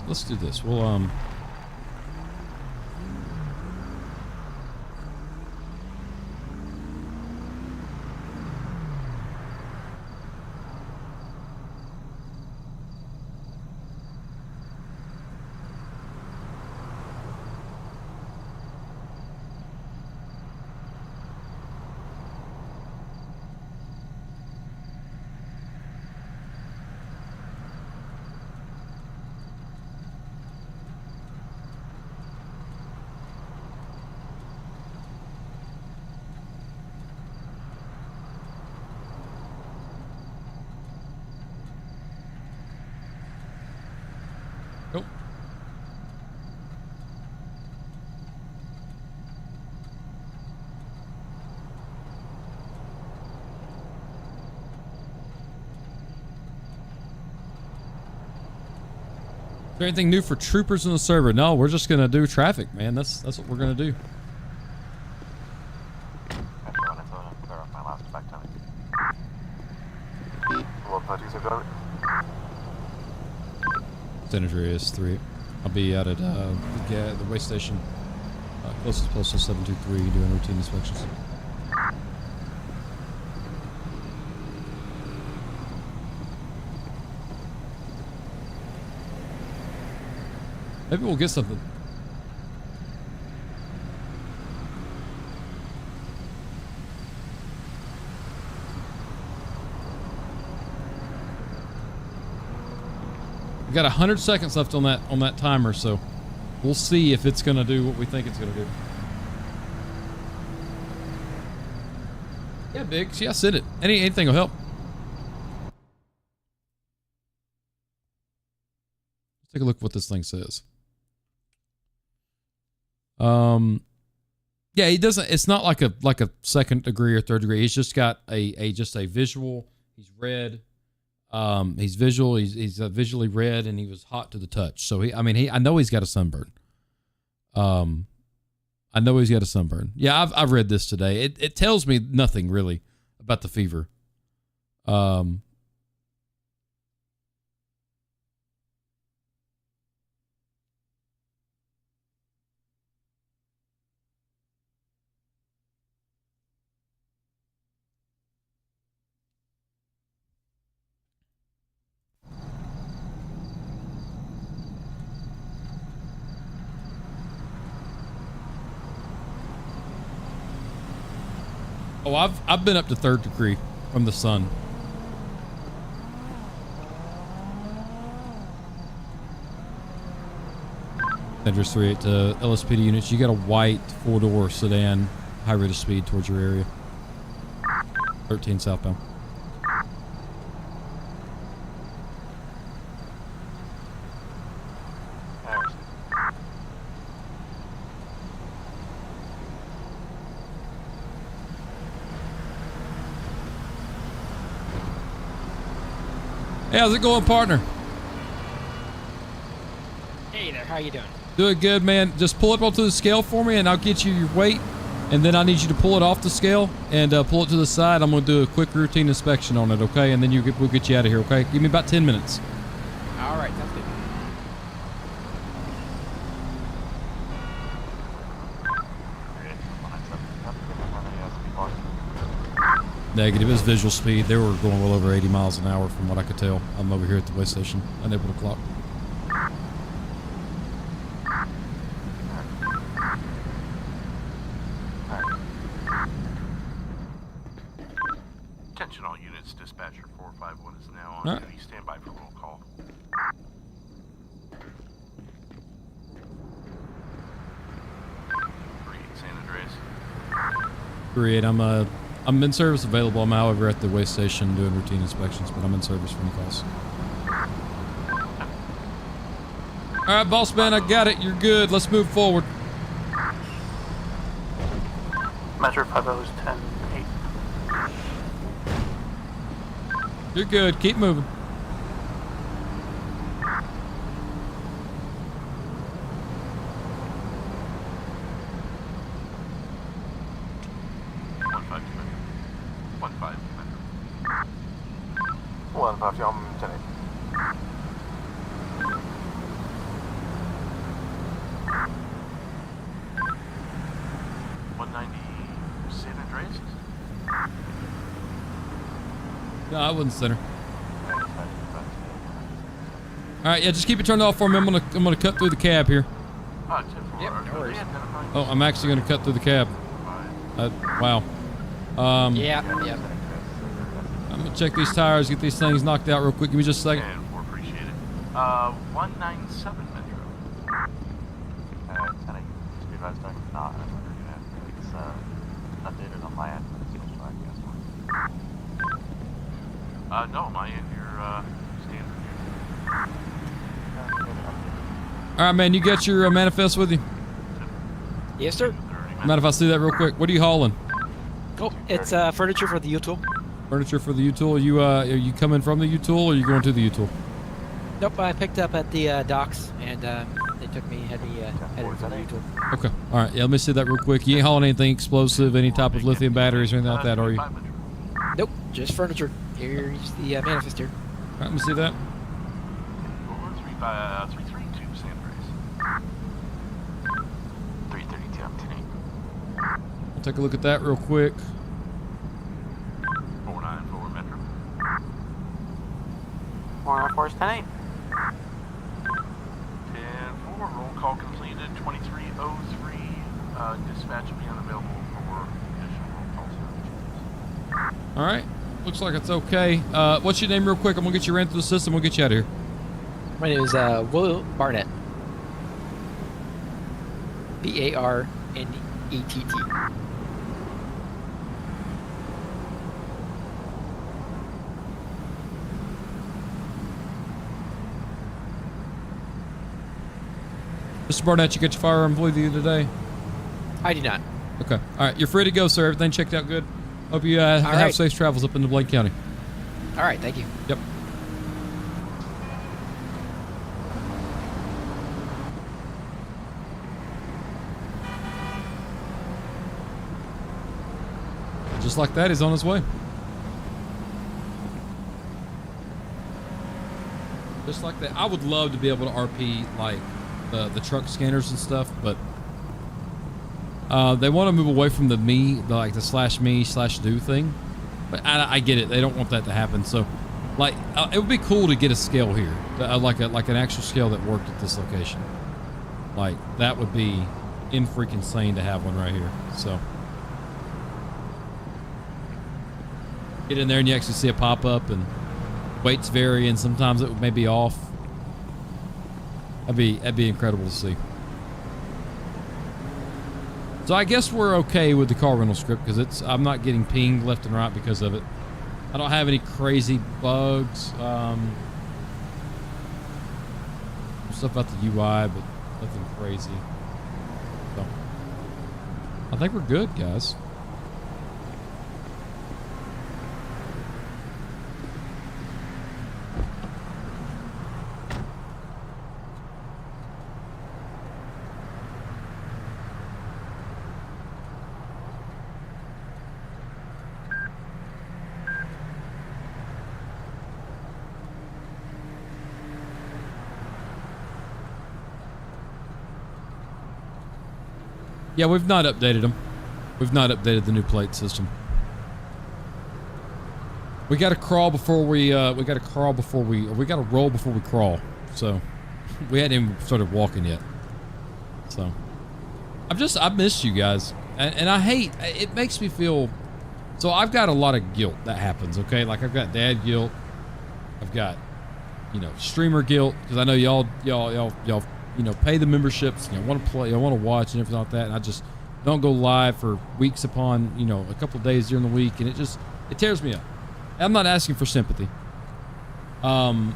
Let's do this. We'll Nope. Is there anything new for troopers in the server? No, we're just gonna do traffic, man. That's what we're gonna do. San Andreas 3. I'll be out at the way station, closest postal 723, doing routine inspections. Maybe we'll get something. We got 100 seconds left on that timer, so we'll see if it's gonna do what we think it's gonna do. Yeah, Biggs. Yeah, send it. Anything will help. Let's take a look at what this thing says. Yeah, he doesn't. It's not like a second degree or third degree. He's just got a visual. He's red. He's visual. He's visually red, and he was hot to the touch. So I know he's got a sunburn. I know he's got a sunburn. Yeah, I've read this today. It tells me nothing really about the fever. Oh, I've been up to 3rd degree from the sun. Address 38 to LSPD units. You got a white 4-door sedan, high rate of speed towards your area. 13 southbound. Hey, how's it going, partner? Hey there, how you doing? Doing good, man. Just pull it onto the scale for me, and I'll get you your weight. And then I need you to pull it off the scale and pull it to the side. I'm going to do a quick routine inspection on it, okay? And then we'll get you out of here, okay? Give me about 10 minutes. All right, sounds good. Negative. It's visual speed. They were going well over 80 miles an hour from what I could tell. I'm over here at the way station, unable to clock. Attention all units, dispatcher 451 is now on All right. duty. Stand by for roll call. San Andreas. 38. I'm in service available. I'm however at the way station doing routine inspections, but I'm in service for any calls. All right, boss man, I got it. You're good. Let's move forward. Metro 50 is 10-8. You're good. Keep moving. No, I wasn't center. All right, yeah, just keep it turned off for me. I'm gonna cut through the cab here. Yep, no worries. Oh, I'm actually gonna cut through the cab. Wow. Yeah. I'm gonna check these tires, get these things knocked out real quick. Give me just a second. And we appreciate it. 197 Metro. 10 speed rise back not it's updated on my end, but it's still showing you guys. No, my end, you're standard. All right, man, you got your manifest with you? Yes, sir. Mind if I see that real quick? What are you hauling? Oh, it's furniture for the U-Tool. Furniture for the U-Tool. Are you coming from the U-Tool or are you going to the U-Tool? Nope, I picked up at the docks, and they took me, headed for the U-Tool. Okay. All right. Yeah, let me see that real quick. You ain't hauling anything explosive, any type of lithium batteries or anything like that, are you? All Nope, just furniture. Here's the manifest here. right, let me see that. 332 San Andreas. 332, I'm 10-8. I'll take a look at that real quick. 494 Metro. 494 is 10-8. 10-4, roll call completed. 2303, dispatch will be unavailable for additional roll calls. All right. Looks like it's okay. What's your name real quick? I'm going to get you ran through the system. We'll get you out of here. My name is Will Barnett. B-A-R-N-E-T-T. Mr. Barnett, you got your firearm with you today? I do not. Okay. All right. You're free to go, sir. Everything checked out good? Hope you have right. safe travels up into Blaine County. All right, thank you. Yep. Just like that, he's on his way. Just like that. I would love to be able to RP like the truck scanners and stuff, but they want to move away from the slash me slash do thing. But I get it. They don't want that to happen. So, like, it would be cool to get a scale here, like an actual scale that worked at this location. Like, that would be in freaking insane to have one right here. So. get in there and you actually see a pop up and weights vary and sometimes it may be off. That'd be incredible to see. So I guess we're okay with the car rental script because I'm not getting pinged left and right because of it. I don't have any crazy bugs. Stuff about the UI, but nothing crazy. So I think we're good, guys. Yeah, we've not updated them. We've not updated the new plate system. We got to crawl before we roll before we crawl. So we hadn't even started walking yet. So I missed you guys, and I hate. It makes me feel. So I've got a lot of guilt that happens. Okay, like I've got dad guilt. I've got, streamer guilt because I know y'all pay the memberships, want to play, want to watch and everything like that, and I just don't go live for weeks upon, a couple of days during the week, and it tears me up. I'm not asking for sympathy. I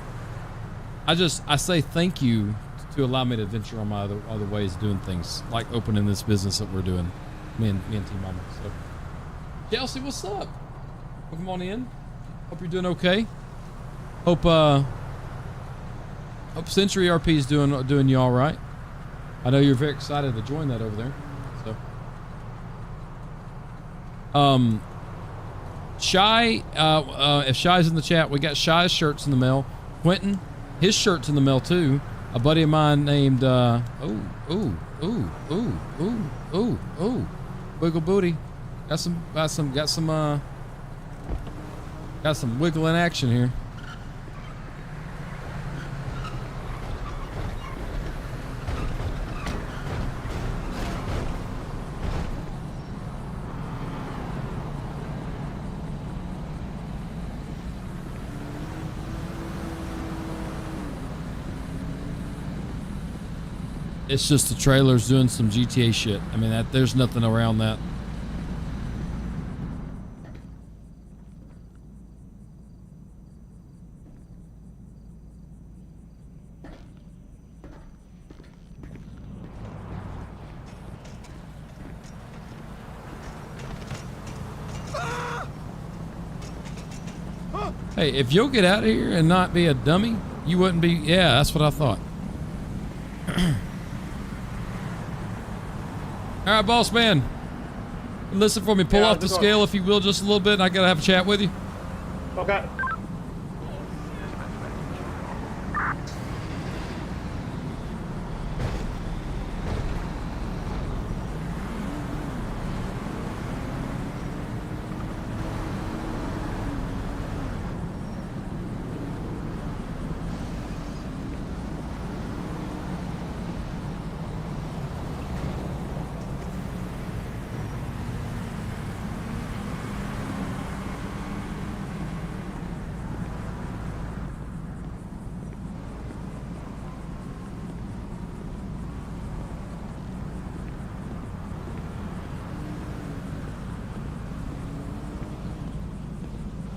say thank you to allow me to venture on my other ways of doing things, like opening this business that we're doing, me and Team Mama. So, Chelsea, what's up? Welcome on in. Hope you're doing okay. Hope Century RP is doing you all right. I know you're very excited to join that over there. So, Shy, if Shy's in the chat, we got Shy's shirts in the mail. Quentin, his shirt's in the mail too. A buddy of mine named Wiggle Booty. Got some wiggling action here. It's just the trailers doing some GTA shit. I mean, there's nothing around that. Hey, if you'll get out of here and not be a dummy, you wouldn't be. Yeah, that's what I thought. All right, boss man. Listen for me. Pull off the scale, if you will, just a little bit. And I gotta have a chat with you. Okay.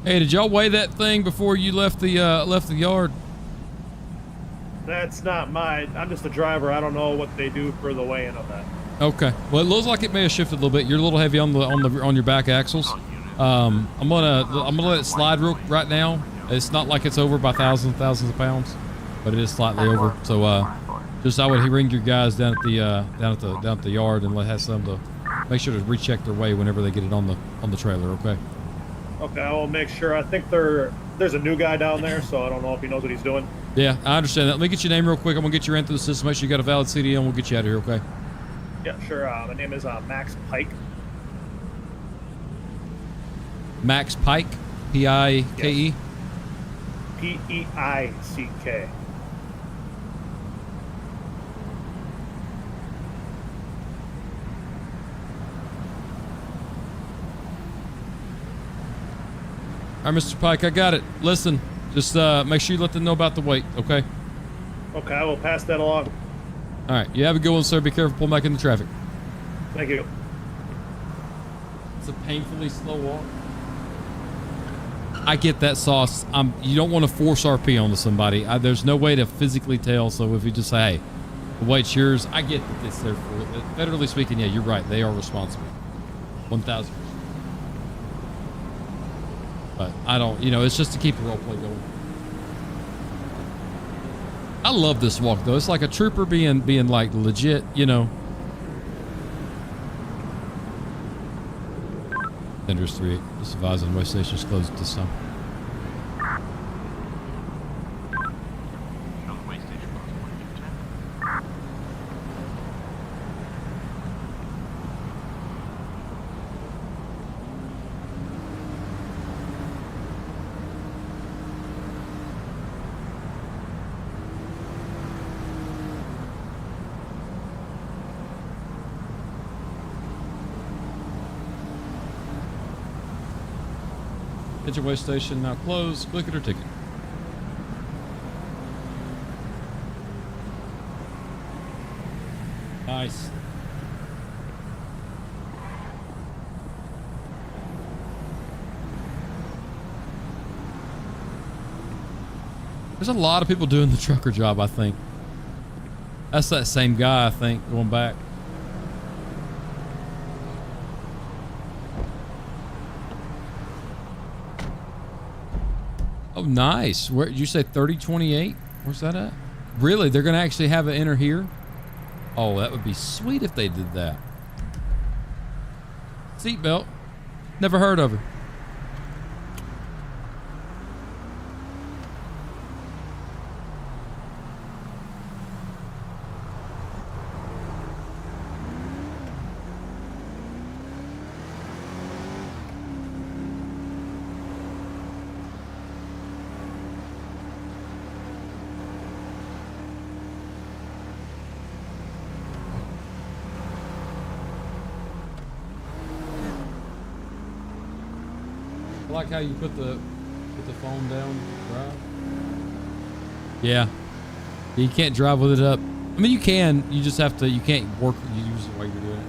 Hey, did y'all weigh that thing before you left the yard? That's not mine. I'm just a driver. I don't know what they do for the weighing of that. Okay. Well, it looks like it may have shifted a little bit. You're a little heavy on your back axles. I'm gonna let it slide right now. It's not like it's over by thousands of pounds, but it is slightly over. So I would ring your guys down at the yard and have some to make sure to recheck their weight whenever they get it on the trailer. Okay. Okay, I will make sure. I think there's a new guy down there, so I don't know if he knows what he's doing. Yeah, I understand that. Let me get your name real quick. I'm gonna get you ran through the system. Make sure you got a valid CDL, and we'll get you out of here. Okay. Yeah, sure. My name is Max Pike. Max Pike, P-I-K-E. P-E-I-C-K. All right, Mr. Pike, I got it. Listen, just make sure you let them know about the weight, okay? Okay, I will pass that along. All right, you have a good one, sir. Be careful, pull back into traffic. Thank you. It's a painfully slow walk. I get that, Sauce. You don't want to force RP onto somebody. There's no way to physically tell, so if you just say, hey, the weight's yours, I get that it's their fault. Federally speaking, yeah, you're right. They are responsible. 1,000%. But I don't, it's just to keep the role play going. I love this walk, though. It's like a trooper being like legit, Vendors 3-8. Just advising West Station is closed at this time. Show the way station closed. 4210. Edgeway Station now closed. Click it or ticket. Nice. There's a lot of people doing the trucker job, I think. That's that same guy, I think, going back. Oh, nice. Where did you say 3028? Where's that at? Really? They're going to actually have it enter here? Oh, that would be sweet if they did that. Seatbelt. Never heard of her. I like how you put the phone down, drive. Yeah. You can't drive with it up. I mean, you can. You just have to. You can't work. You use it while you're doing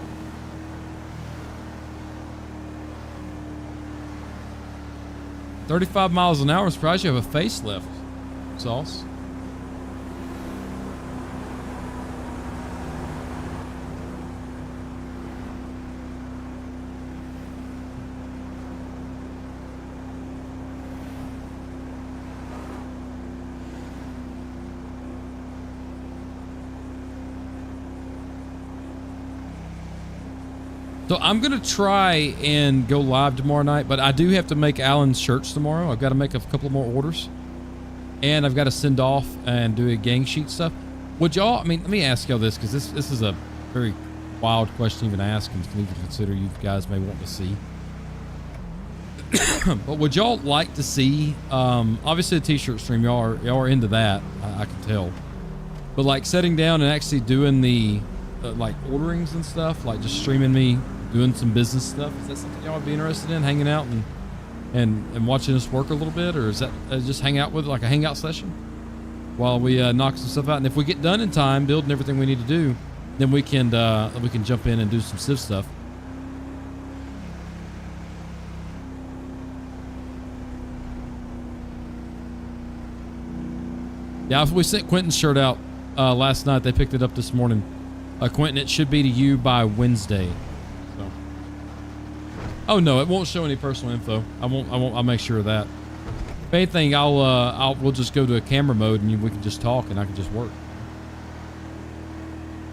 it. $35 miles an hour. I'm surprised you have a facelift, Sauce. So I'm going to try and go live tomorrow night, but I do have to make Alan's shirts tomorrow. I've got to make a couple more orders. And I've got to send off and do a gang sheet stuff. Would y'all, I mean, let me ask y'all this, because this is a very wild question even to ask and to even consider you guys may want to see. But would y'all like to see, obviously the t-shirt stream, y'all are into that, I can tell. But like setting down and actually doing the, like orderings and stuff, like just streaming me doing some business stuff. Is that something y'all would be interested in, hanging out and watching us work a little bit, or is that just hang out with like a hangout session while we knock some stuff out? And if we get done in time building everything we need to do, then we can jump in and do some Civ stuff. Yeah, we sent Quentin's shirt out last night. They picked it up this morning. Quentin, it should be to you by Wednesday. So. Oh no, it won't show any personal info. I'll make sure of that. If anything, we'll just go to a camera mode and we can just talk and I can just work.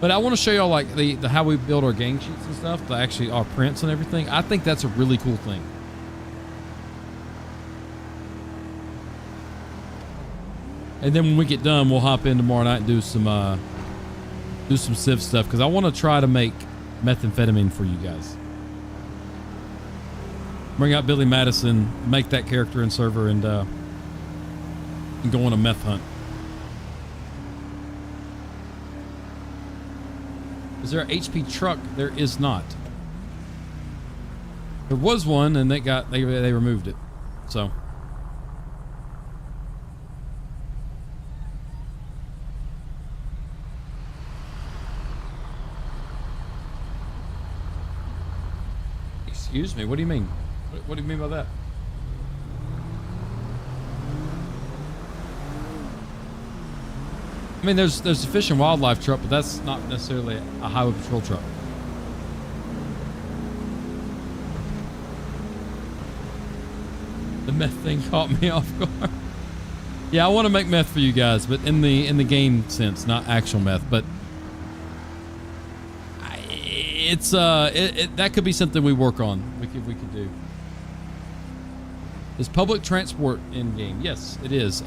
But I want to show y'all like the how we build our gang sheets and stuff, actually our prints and everything. I think that's a really cool thing. And then when we get done, we'll hop in tomorrow night and do some Civ stuff, because I want to try to make methamphetamine for you guys. Bring out Billy Madison, make that character in server, and go on a meth hunt. Is there an HP truck? There is not. There was one, and they removed it. So Excuse me. What do you mean? What do you mean by that? I mean, there's a fish and wildlife truck, but that's not necessarily a highway patrol truck. The meth thing caught me off guard. Yeah, I want to make meth for you guys, but in the game sense, not actual meth. But it's that could be something we work on. We could do. Is public transport in game? Yes, it is.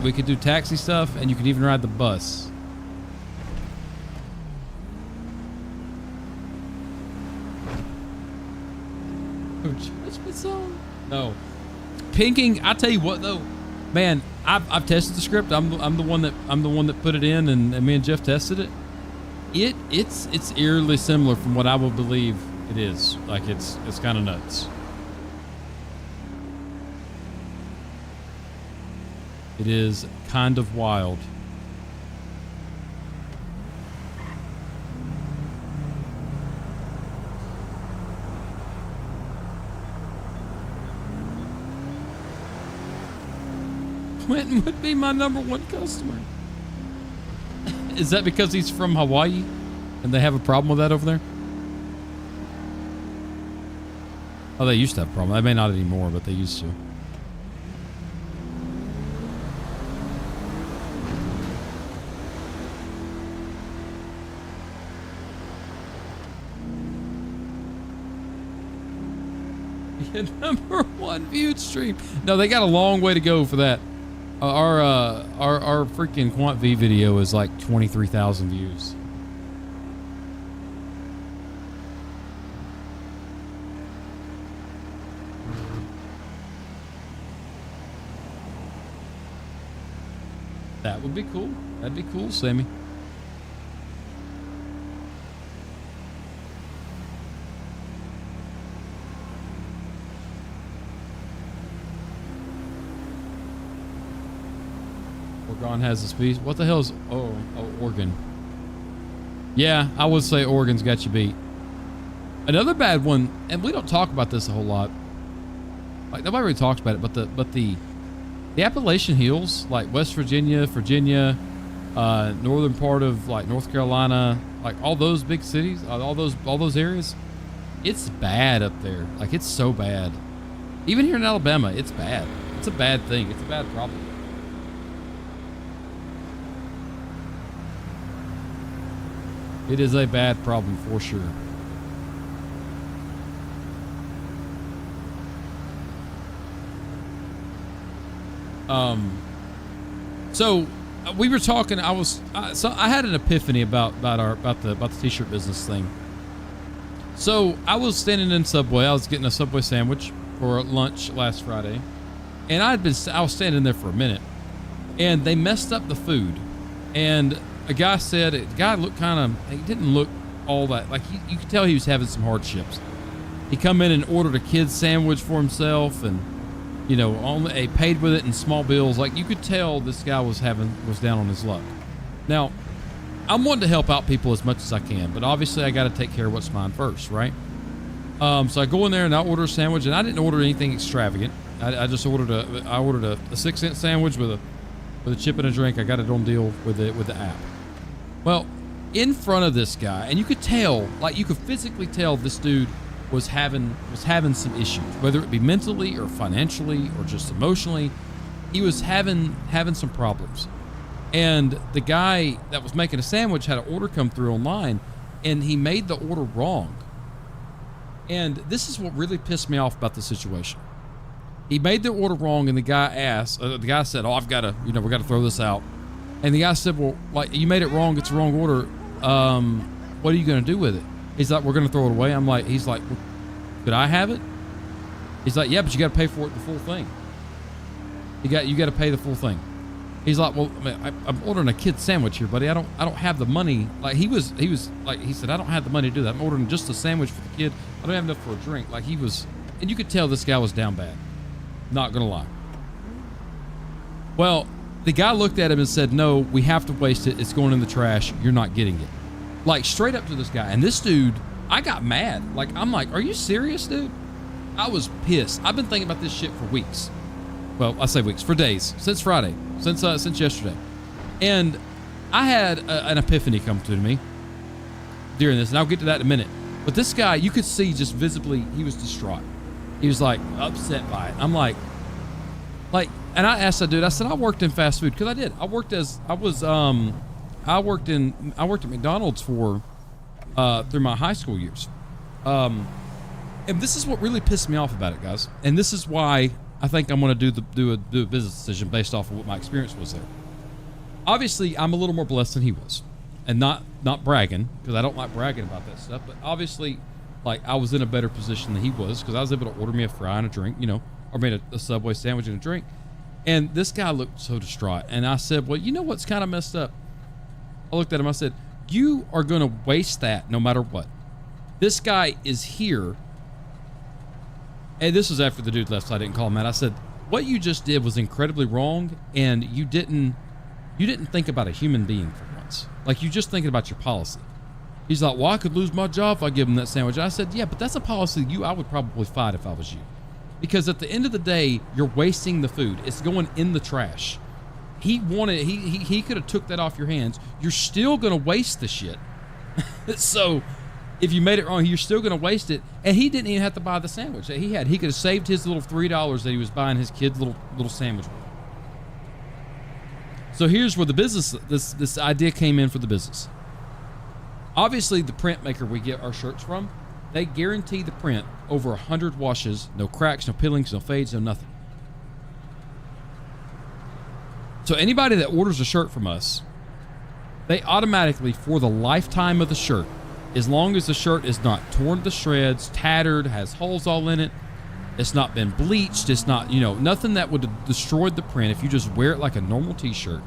We could do taxi stuff, and you could even ride the bus. Oh, judgment zone? No. Pinking. I tell you what, though, man, I've tested the script. I'm the one that put it in, and me and Jeff tested it. It's eerily similar from what I would believe it is. Like it's kind of nuts. It is kind of wild. Quentin would be my #1 customer. Is that because he's from Hawaii and they have a problem with that over there? Oh, they used to have a problem. They may not anymore, but they used to. #1 viewed stream. No, they got a long way to go for that. Our freaking Quant V video is like 23,000 views. That would be cool. That'd be cool, Sammy. Oregon has the speed. What the hell is Oregon? Yeah, I would say Oregon's got you beat. Another bad one, and we don't talk about this a whole lot. Like nobody really talks about it, but the Appalachian Hills, like West Virginia, northern part of like North Carolina, like all those big cities, all those areas, it's bad up there. Like it's so bad. Even here in Alabama, it's bad. It's a bad thing. It's a bad problem. It is a bad problem for sure. So we were talking. I had an epiphany about the t-shirt business thing. So I was standing in Subway. I was getting a Subway sandwich for lunch last Friday, and I was standing there for a minute, and they messed up the food, and a guy said the guy looked he didn't look all that, like you could tell he was having some hardships. He come in and ordered a kid's sandwich for himself, and only paid with it in small bills. Like you could tell this guy was down on his luck. Now, I'm wanting to help out people as much as I can, but obviously I got to take care of what's mine first, right? So I go in there and I order a sandwich, and I didn't order anything extravagant. I just ordered a 6-cent sandwich with a chip and a drink. I got it on deal with the app. Well, in front of this guy, and you could tell, like you could physically tell this dude was having some issues, whether it be mentally or financially or just emotionally. He was having some problems. And the guy that was making a sandwich had an order come through online, and he made the order wrong. And this is what really pissed me off about the situation. He made the order wrong, and the guy said, "Oh, I've got to, we got to throw this out." And the guy said, "Well, like you made it wrong. It's the wrong order. What are you going to do with it?" He's like, "We're going to throw it away." He's like, well, "Could I have it?" He's like, "Yeah, but you got to pay for it the full thing. You got to pay the full thing." He's like, "Well, I'm ordering a kid's sandwich here, buddy. I don't have the money." Like he said, "I don't have the money to do that. I'm ordering just a sandwich for the kid. I don't have enough for a drink." Like and you could tell this guy was down bad. Not gonna lie. Well, the guy looked at him and said, "No, we have to waste it. It's going in the trash. You're not getting it." Like straight up to this guy. And this dude I got mad. Like, I'm like, are you serious, dude? I was pissed. I've been thinking about this shit for weeks. Well, I say weeks, for days, since Friday, since yesterday. And I had an epiphany come to me during this, and I'll get to that in a minute. But this guy, you could see just visibly, he was distraught. He was like upset by it. I'm like, and I asked that dude, I said, I worked in fast food, because I did. I worked at McDonald's for through my high school years. And this is what really pissed me off about it, guys. And this is why I think I'm going to do a business decision based off of what my experience was there. Obviously, I'm a little more blessed than he was, and not bragging, because I don't like bragging about that stuff. But obviously, like, I was in a better position than he was, because I was able to order me a fry and a drink, you know, or made a Subway sandwich and a drink. And this guy looked so distraught, and I said, well, you know what's kind of messed up? I looked at him. I said, you are going to waste that no matter what. This guy is here. And this was after the dude left, so I didn't call him out. I said, what you just did was incredibly wrong, and you didn't think about a human being for once. Like, you just thinking about your policy. He's like, well, I could lose my job if I give him that sandwich. And I said, yeah, but that's a policy I would probably fight if I was you. Because at the end of the day, you're wasting the food. It's going in the trash. He could have took that off your hands. You're still going to waste the shit. So if you made it wrong, you're still going to waste it. And he didn't even have to buy the sandwich that he had. He could have saved his little $3 that he was buying his kid's little sandwich with. So here's where the business, this idea came in for the business. Obviously, the print maker we get our shirts from, they guarantee the print over 100 washes, no cracks, no peelings, no fades, no nothing. So anybody that orders a shirt from us, they automatically, for the lifetime of the shirt, as long as the shirt is not torn to shreds, tattered, has holes all in it, it's not been bleached, it's not, you know, nothing that would have destroyed the print if you just wear it like a normal t-shirt,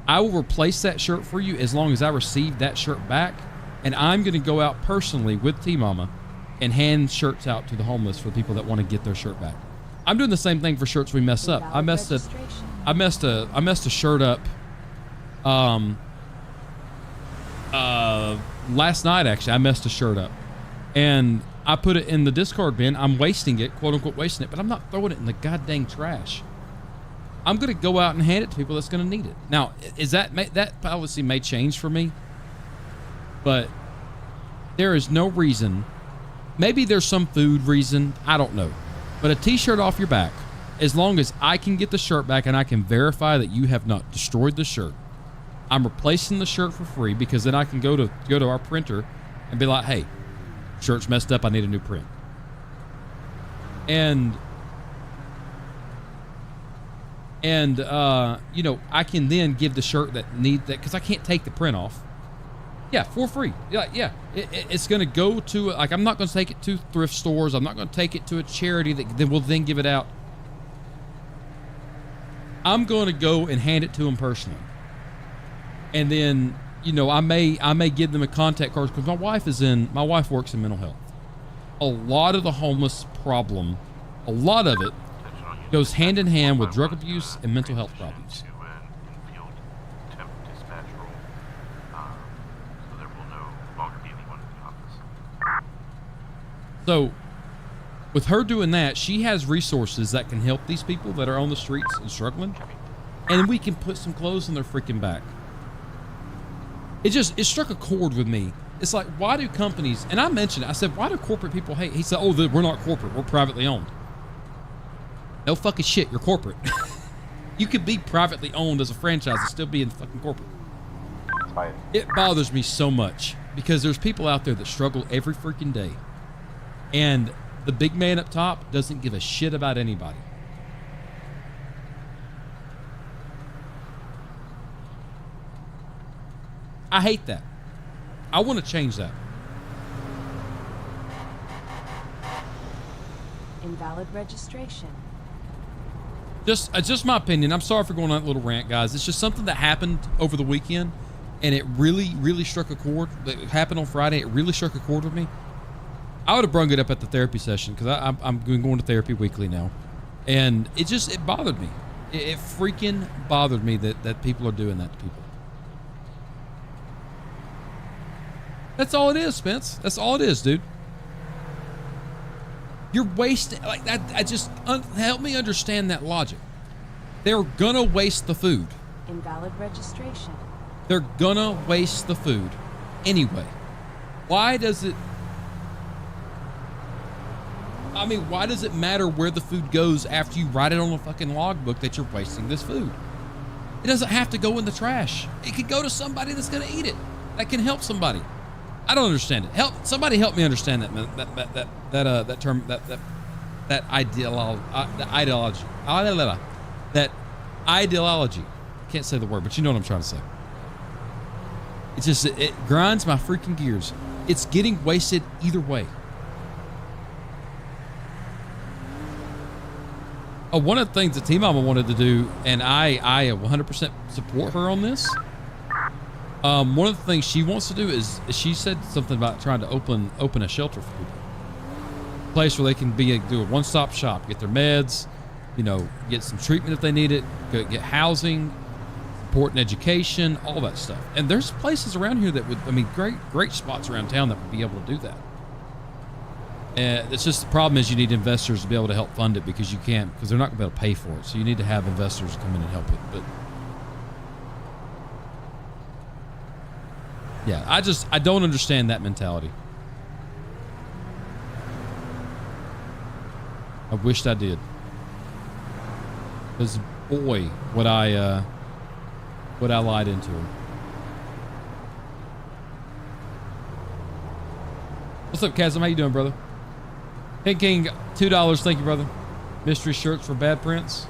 I will replace that shirt for you as long as I receive that shirt back. And I'm going to go out personally with T-Mama and hand shirts out to the homeless for the people that want to get their shirt back. I'm doing the same thing for shirts we mess up. I messed a shirt up last night, actually. I messed a shirt up and I put it in the discard bin. I'm wasting it, quote unquote wasting it, but I'm not throwing it in the goddamn trash. I'm going to go out and hand it to people that's going to need it. Now, is that policy may change for me, but there is no reason. Maybe there's some food reason. I don't know. But a t-shirt off your back, as long as I can get the shirt back and I can verify that you have not destroyed the shirt, I'm replacing the shirt for free, because then I can go to our printer and be like, hey, shirt's messed up. I need a new print. And you know, I can then give the shirt that need that, because I can't take the print off. Yeah, for free. Yeah. It's going to go to, like, I'm not going to take it to thrift stores. I'm not going to take it to a charity that will then give it out. I'm going to go and hand it to them personally. And then, you know, I may give them a contact card, because my wife works in mental health. A lot of the homeless problem, a lot of it goes hand in hand with drug abuse and mental health problems. So with her doing that, she has resources that can help these people that are on the streets and struggling, and we can put some clothes on their freaking back. It struck a chord with me. It's like, why do companies, and I mentioned it, I said, why do corporate people hate? He said, oh, we're not corporate, we're privately owned. No fucking shit, you're corporate. You could be privately owned as a franchise and still be in fucking corporate. It bothers me so much, because there's people out there that struggle every freaking day. And the big man up top doesn't give a shit about anybody. I hate that. I want to change that. Invalid registration. Just my opinion. I'm sorry for going on that little rant, guys. It's just something that happened over the weekend, and it really, really struck a chord. It happened on Friday. It really struck a chord with me. I would have brung it up at the therapy session, because I'm going to therapy weekly now, and it bothered me. It freaking bothered me that people are doing that to people. That's all it is, Spence. That's all it is, dude. You're wasting like that. I just help me understand that logic. They're gonna waste the food. Invalid registration. They're gonna waste the food anyway. Why does it? I mean, why does it matter where the food goes after you write it on a fucking logbook that you're wasting this food? It doesn't have to go in the trash. It could go to somebody that's gonna eat it. That can help somebody. I don't understand it. Somebody help me understand that term, that ideology. That ideology. I can't say the word, but you know what I'm trying to say. It's just it grinds my freaking gears. It's getting wasted either way. One of the things that T-Mama wanted to do, and I 100% support her on this. One of the things she wants to do is she said something about trying to open a shelter for people, a place where they can do a one-stop shop, get their meds, get some treatment if they need it, get housing, support and education, all that stuff. And there's places around here that would, great spots around town that would be able to do that. And it's just the problem is you need investors to be able to help fund it because they're not going to be able to pay for it. So you need to have investors come in and help it. But yeah, I don't understand that mentality. I wished I did. Because boy, would I lied into her. What's up, Chasm? How you doing, brother? Hey, King, $2. Thank you, brother. Mystery shirts for Bad Prince.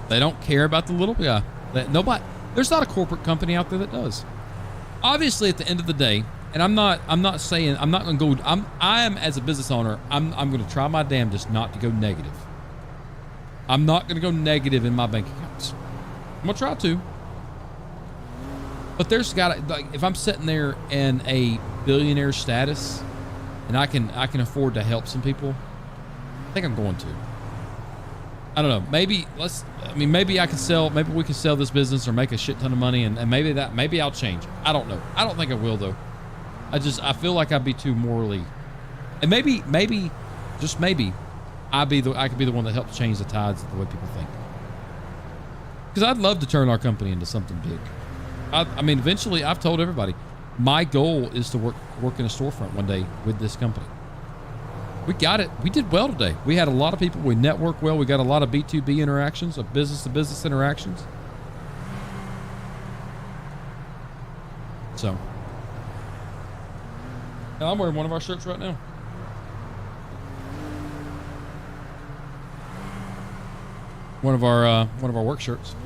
They don't care about the little guy. There's not a corporate company out there that does. Obviously, at the end of the day, and I am as a business owner, I'm going to try my damnedest not to go negative. I'm not going to go negative in my bank accounts. I'm going to try to. But there's got to, if I'm sitting there in a billionaire status and I can afford to help some people, I think I'm going to. I don't know. Maybe we can sell this business or make a shit ton of money and maybe I'll change. I don't know. I don't think I will though. I feel like I'd be too morally, and maybe, just maybe, I could be the one that helps change the tides of the way people think. Because I'd love to turn our company into something big. Eventually, I've told everybody, my goal is to work in a storefront one day with this company. We got it. We did well today. We had a lot of people. We networked well. We got a lot of B2B interactions, of business-to-business interactions. So, now I'm wearing one of our shirts right now. One of our work shirts.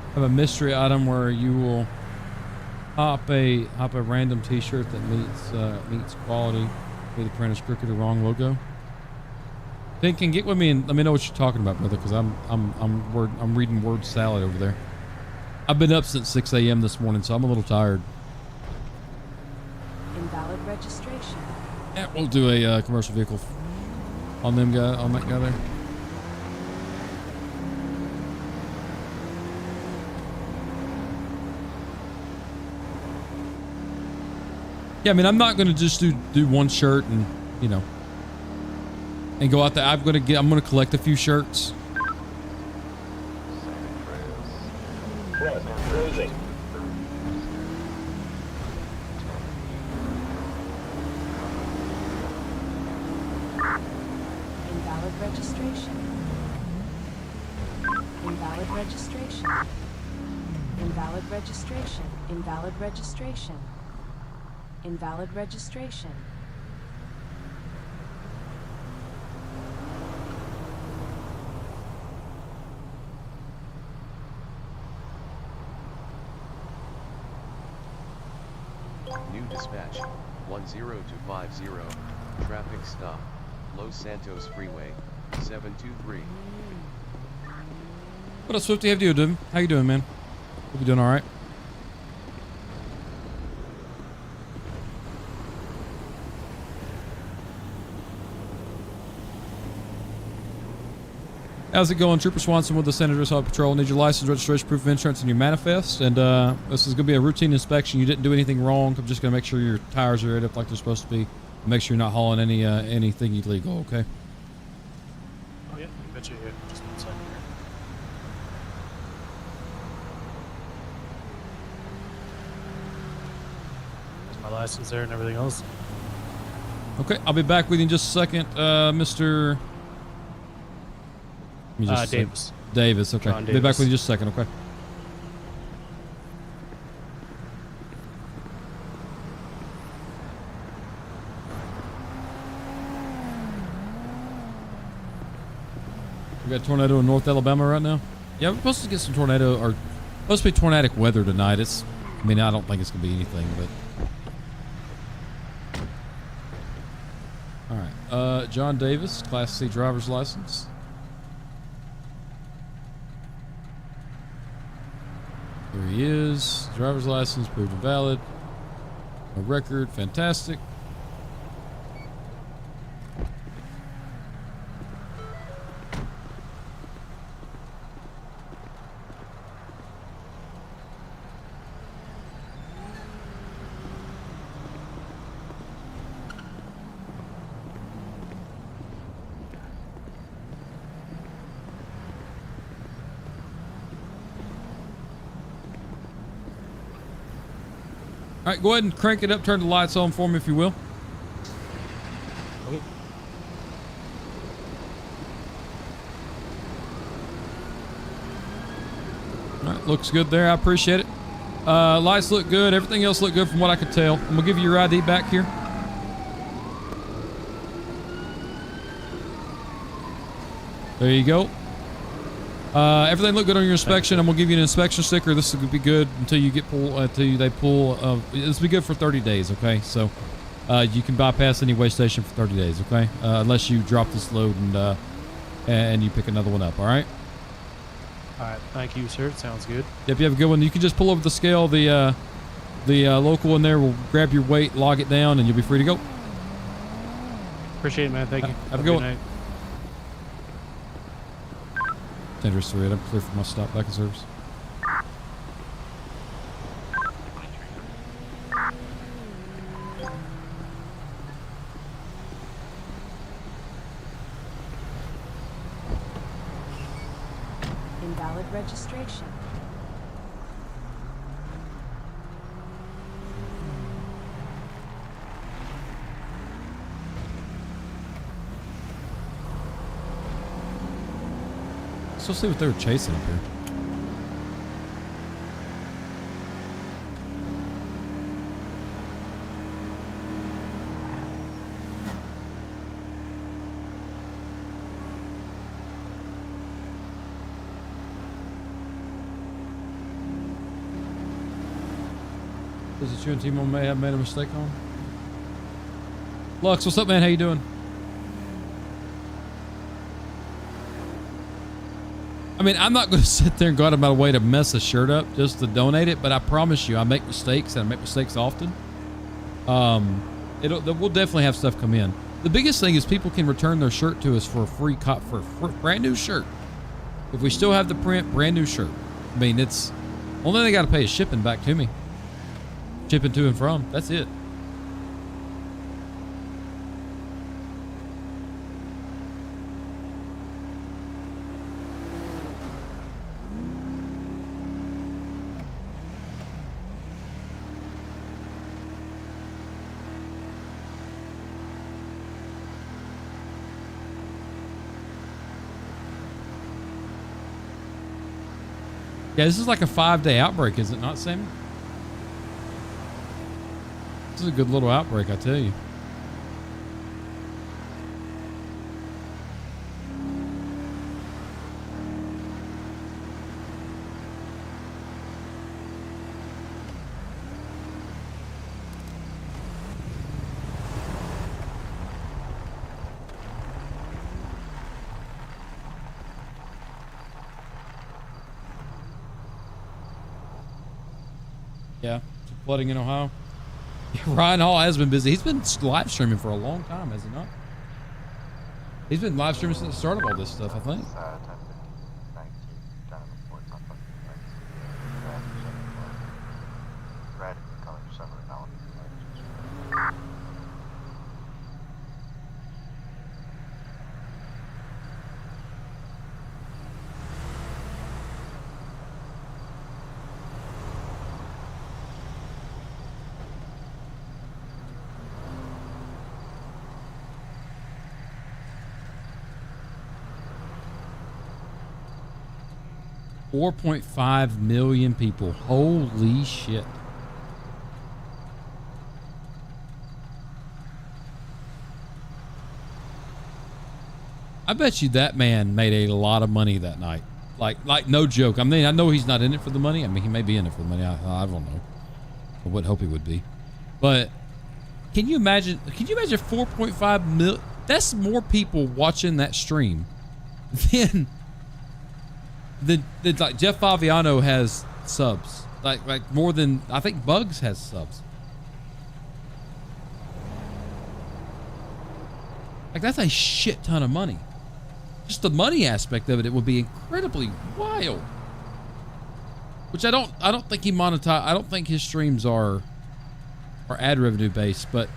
I have a mystery item where you will hop a random T-shirt that meets quality with the printer's crooked or wrong logo. Can get with me and let me know what you're talking about, brother, because I'm reading word salad over there. I've been up since 6 a.m. this morning, so I'm a little tired. Invalid registration. Yeah, we'll do a commercial vehicle on that guy there. Yeah, I'm not going to just do one shirt and and go out there. I'm going to collect a few shirts. Cruising. Invalid registration. Invalid registration. Invalid registration. Invalid registration. Invalid registration. New dispatch, 10250, traffic stop. Los Santos Freeway, 723. What up, Swifty? How you doing? How you doing, man? Hope you doing all right. How's it going? Trooper Swanson with the San Andreas Highway Patrol. Need your license, registration, proof of insurance, and your manifest. And this is going to be a routine inspection. You didn't do anything wrong. I'm just going to make sure your tires are up like they're supposed to be. Make sure you're not hauling anything illegal, okay? Oh, yeah. I bet you. Just 1 second here. There's my license there and everything else. Okay, I'll be back with you in just a second, Mr. Davis. Davis, okay. John Be back Davis. with you in just a second, okay? We got a tornado in North Alabama right now. Yeah, we're supposed to get some tornado, or supposed to be tornadic weather tonight. I mean, I don't think it's gonna be anything, but. All right, John Davis, Class C driver's license. Here he is. Driver's license proved invalid. A record, fantastic. All right, go ahead and crank it up. Turn the lights on for me, if you will. All right, looks good there. I appreciate it. Lights look good. Everything else looked good from what I could tell. I'm gonna give you your ID back here. There you go. Everything looked good on your inspection. I'm gonna give you an inspection sticker. This will be good until you get they pull. This will be good for 30 days. Okay, so you can bypass any way station for 30 days. Okay, unless you drop this load and you pick another one up. All right. All right. Thank you, sir. Sounds good. Yep, you have a good one. You can just pull over the scale. The local in there will grab your weight, log it down, and you'll be free to go. Appreciate it, man. Thank you. Have a good one. night. Dangerous 3, I'm clear for my stop back in service. Invalid registration. Let's see what they were chasing up here. Is it you and Timo may have made a mistake on? Lux, what's up, man? How you doing? I mean, I'm not going to sit there and go out of my way to mess a shirt up just to donate it, but I promise you, I make mistakes, and I make mistakes often. We'll definitely have stuff come in. The biggest thing is people can return their shirt to us for a free brand new shirt. If we still have the print, brand new shirt. I mean, it's only thing they got to pay is shipping back to me. Shipping to and from. That's it. Yeah, this is like a 5-day outbreak, is it not, Sammy? This is a good little outbreak, I tell you. Yeah, flooding in Ohio. Yeah, Ryan Hall has been busy. He's been live streaming for a long time, has he not? He's been live streaming since the start of all this stuff, I think. $4.5 million people. Holy shit. I bet you that man made a lot of money that night. Like no joke. I mean, I know he's not in it for the money. I mean, he may be in it for the money. I don't know. I would hope he would be. But can you imagine 4.5 million? That's more people watching that stream than like Jeff Faviano has subs. Like more than, I think Bugs has subs. Like that's a shit ton of money. Just the money aspect of it, it would be incredibly wild. Which I don't think he monetize. I don't think his streams are ad revenue based, but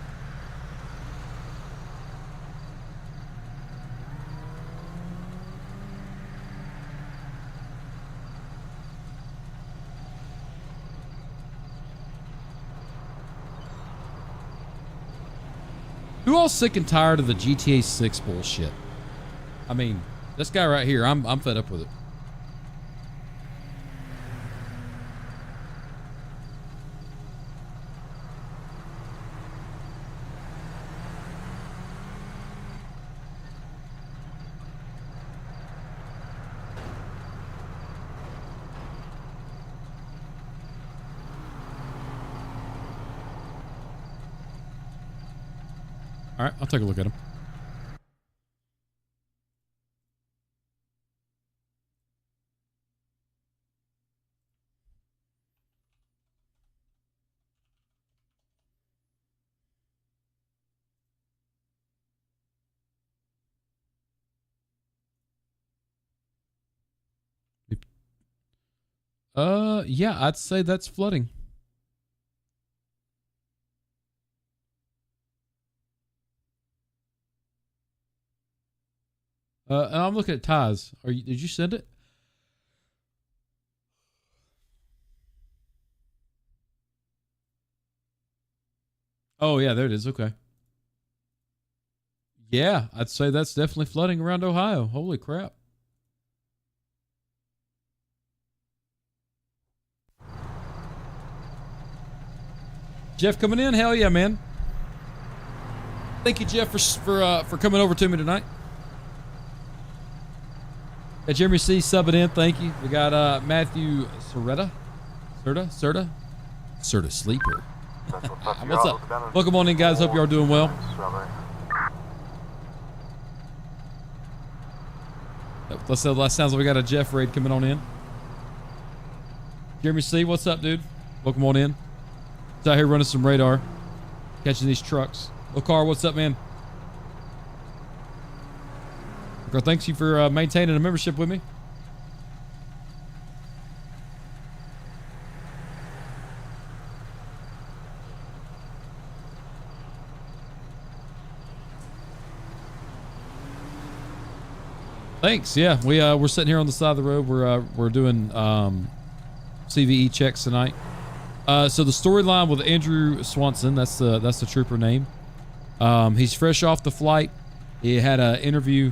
who all sick and tired of the GTA 6 bullshit? I mean, this guy right here, I'm fed up with it. All right, I'll take a look at him. Yeah, I'd say that's flooding. I'm looking at Taz. Did you send it? Oh yeah, there it is. Okay. Yeah, I'd say that's definitely flooding around Ohio. Holy crap. Jeff coming in? Hell yeah, man. Thank you, Jeff, for coming over to me tonight. Got Jeremy C subbing in. Thank you. We got Matthew Serta Sleeper. What's up? Welcome on in, guys. Hope you are doing well. That sounds like we got a Jeff raid coming on in. Jeremy C, what's up, dude? Welcome on in. He's out here running some radar, catching these trucks. Lokar, what's up, man? Lokar, thanks you for maintaining a membership with me. Thanks. Yeah, we're sitting here on the side of the road. We're doing CVE checks tonight. So the storyline with Andrew Swanson, that's the trooper name. He's fresh off the flight. He had an interview.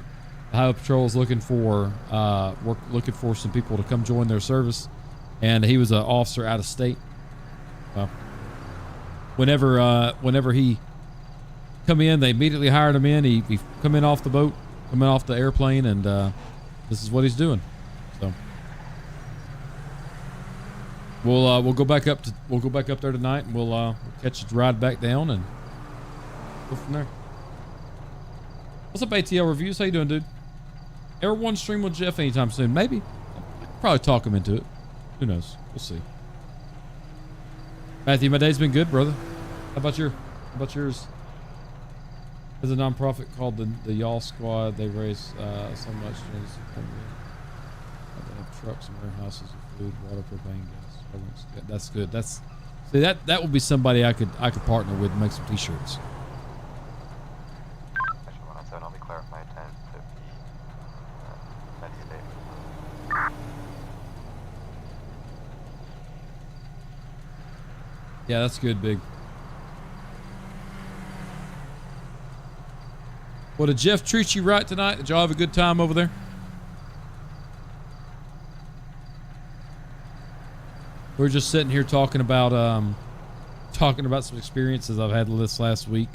The Highway Patrol is looking for some people to come join their service, and he was an officer out of state. Whenever he come in, they immediately hired him in. He come in off the boat, come in off the airplane, and this is what he's doing. So we'll go back up there tonight, and we'll catch a ride back down and go from there. What's up, ATL Reviews? How you doing, dude? Ever one stream with Jeff anytime soon? Maybe. I could probably talk him into it. Who knows? We'll see. Matthew, my day's been good, brother. How about yours? There's a nonprofit called the Y'all Squad. They raise so much. They have trucks and warehouses of food, water, propane, gas. That's good. See that would be somebody I could partner with and make some t-shirts. Actually, when I said I'll be clarified 10:50. That's the date. Yeah, that's good, Big. Well, did Jeff treat you right tonight? Did y'all have a good time over there? We're just sitting here talking about some experiences I've had this last week.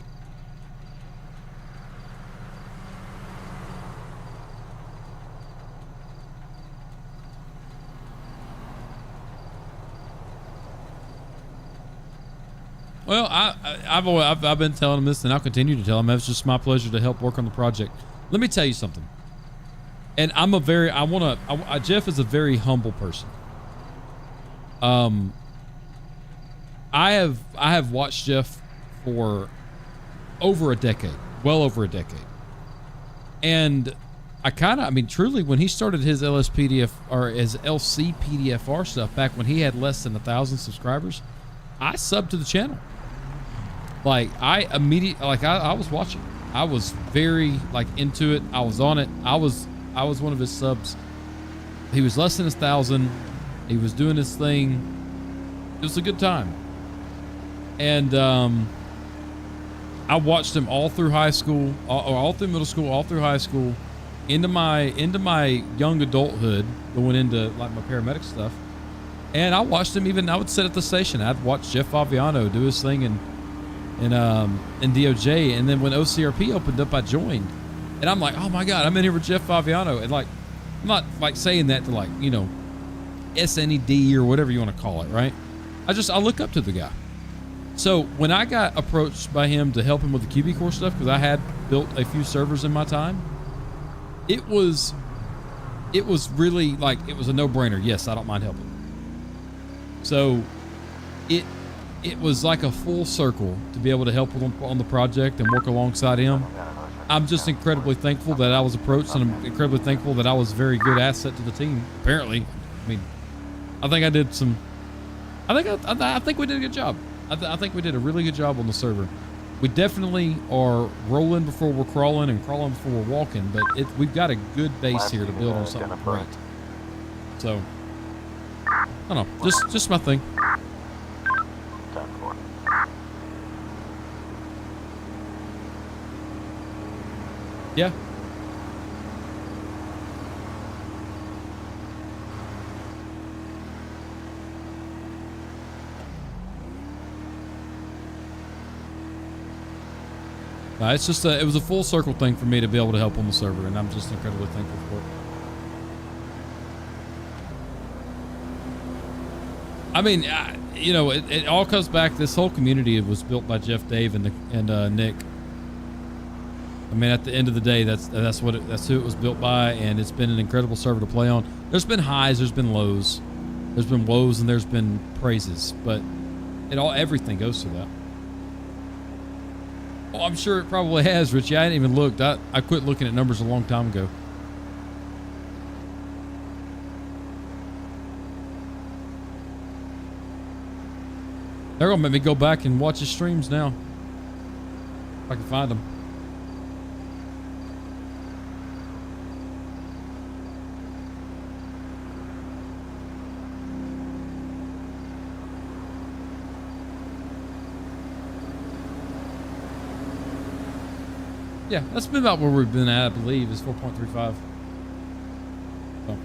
Well, I've been telling him this, and I'll continue to tell him. It's just my pleasure to help work on the project. Let me tell you something. And Jeff is a very humble person. I have watched Jeff for over a decade, well over a decade, and truly, when he started his LSPDF or his LCPDFR stuff back when he had less than 1,000 subscribers, I subbed to the channel. Like I was watching. I was very into it. I was on it. I was one of his subs. He was less than 1,000. He was doing his thing. It was a good time. And I watched him all through high school, all through middle school, all through high school, into my young adulthood, going into like my paramedic stuff. And I watched him I would sit at the station. I'd watch Jeff Faviano do his thing in DOJ. And then when OCRP opened up, I joined. And I'm like, oh my God, I'm in here with Jeff Faviano. And I'm not saying that to SNED or whatever you want to call it, right? I look up to the guy. So when I got approached by him to help him with the QB Core stuff, because I had built a few servers in my time, it was really it was a no-brainer. Yes, I don't mind helping. So it was like a full circle to be able to help with him on the project and work alongside him. I'm just incredibly thankful that I was approached, and I'm incredibly thankful that I was a very good asset to the team. Apparently, I think I did some. I think we did a good job. I think we did a really good job on the server. We definitely are rolling before we're crawling and crawling before we're walking, but we've got a good base here to build on something great. So, I don't know, just my thing. Yeah. It's just it was a full circle thing for me to be able to help on the server, and I'm just incredibly thankful for it. It all comes back. This whole community was built by Jeff, Dave, and Nick. At the end of the day, that's who it was built by, and it's been an incredible server to play on. There's been highs, there's been lows, there's been woes, and there's been praises, but everything goes through that. Well, I'm sure it probably has, Richie. I hadn't even looked. I quit looking at numbers a long time ago. They're gonna make me go back and watch his streams now, if I can find them. Yeah, that's been about where we've been at, I believe, is 4.35. So.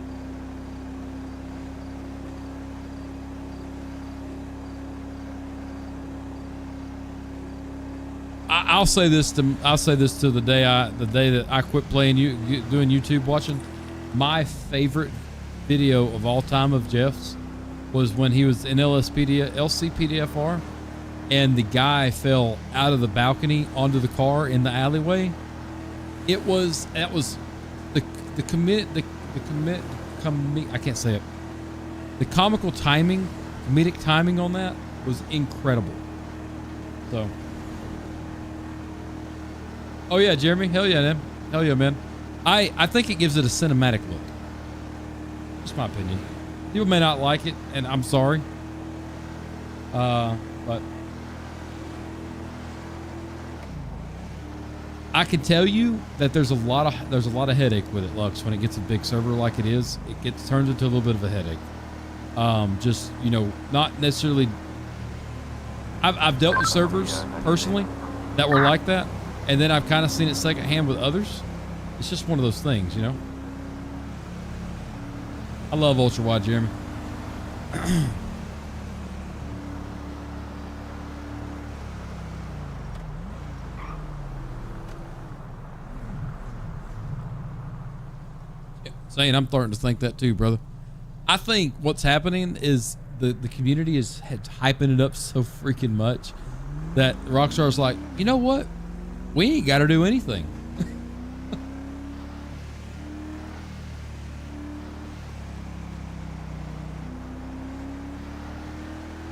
I'll say this to the day that I quit playing doing YouTube watching. My favorite video of all time of Jeff's was when he was in LCPDFR, and the guy fell out of the balcony onto the car in the alleyway. I can't say it. The comedic timing on that was incredible. So, oh yeah, Jeremy, hell yeah, man, hell yeah, man. I think it gives it a cinematic look. Just my opinion. People may not like it, and I'm sorry. But I can tell you that there's a lot of headache with it, Lux. When it gets a big server like it is, it turns into a little bit of a headache. Just, you know, not necessarily. I've dealt with servers personally that were like that, and then I've kind of seen it secondhand with others. It's just one of those things, you know. I love ultra wide, Jeremy. Saying I'm starting to think that too, brother. I think what's happening is the community is hyping it up so freaking much that Rockstar's like, you know what? We ain't got to do anything.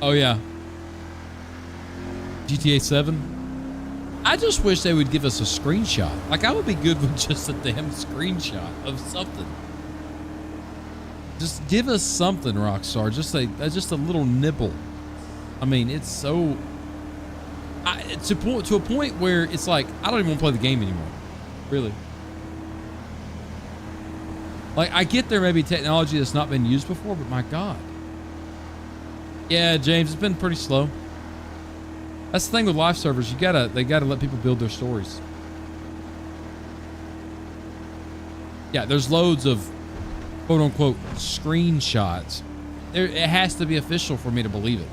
Oh yeah. GTA 7. I just wish they would give us a screenshot. Like, I would be good with just a damn screenshot of something. Just give us something, Rockstar. Just a little nibble. I mean, it's so to a point where it's like I don't even want to play the game anymore. Really. Like, I get there may be technology that's not been used before, but my God. Yeah, James, it's been pretty slow. That's the thing with live servers. They gotta let people build their stories. Yeah, there's loads of quote unquote screenshots. It has to be official for me to believe it.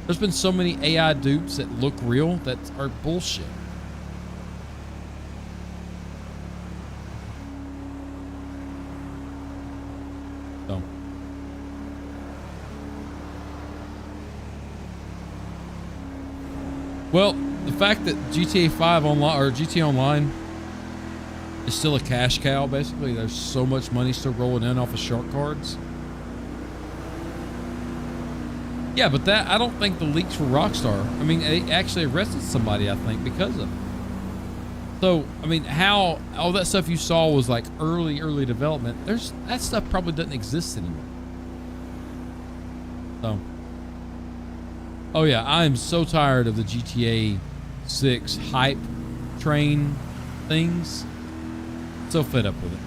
There's been so many AI dupes that look real that are bullshit. So. Well, the fact that GTA 5 online or GTA Online is still a cash cow, basically. There's so much money still rolling in off of shark cards. Yeah, but that, I don't think the leaks were Rockstar. I mean, they actually arrested somebody, I think, because of it. So, I mean, how all that stuff you saw was like early development. That stuff probably doesn't exist anymore. So, oh yeah, I am so tired of the GTA 6 hype train things. So fed up with it.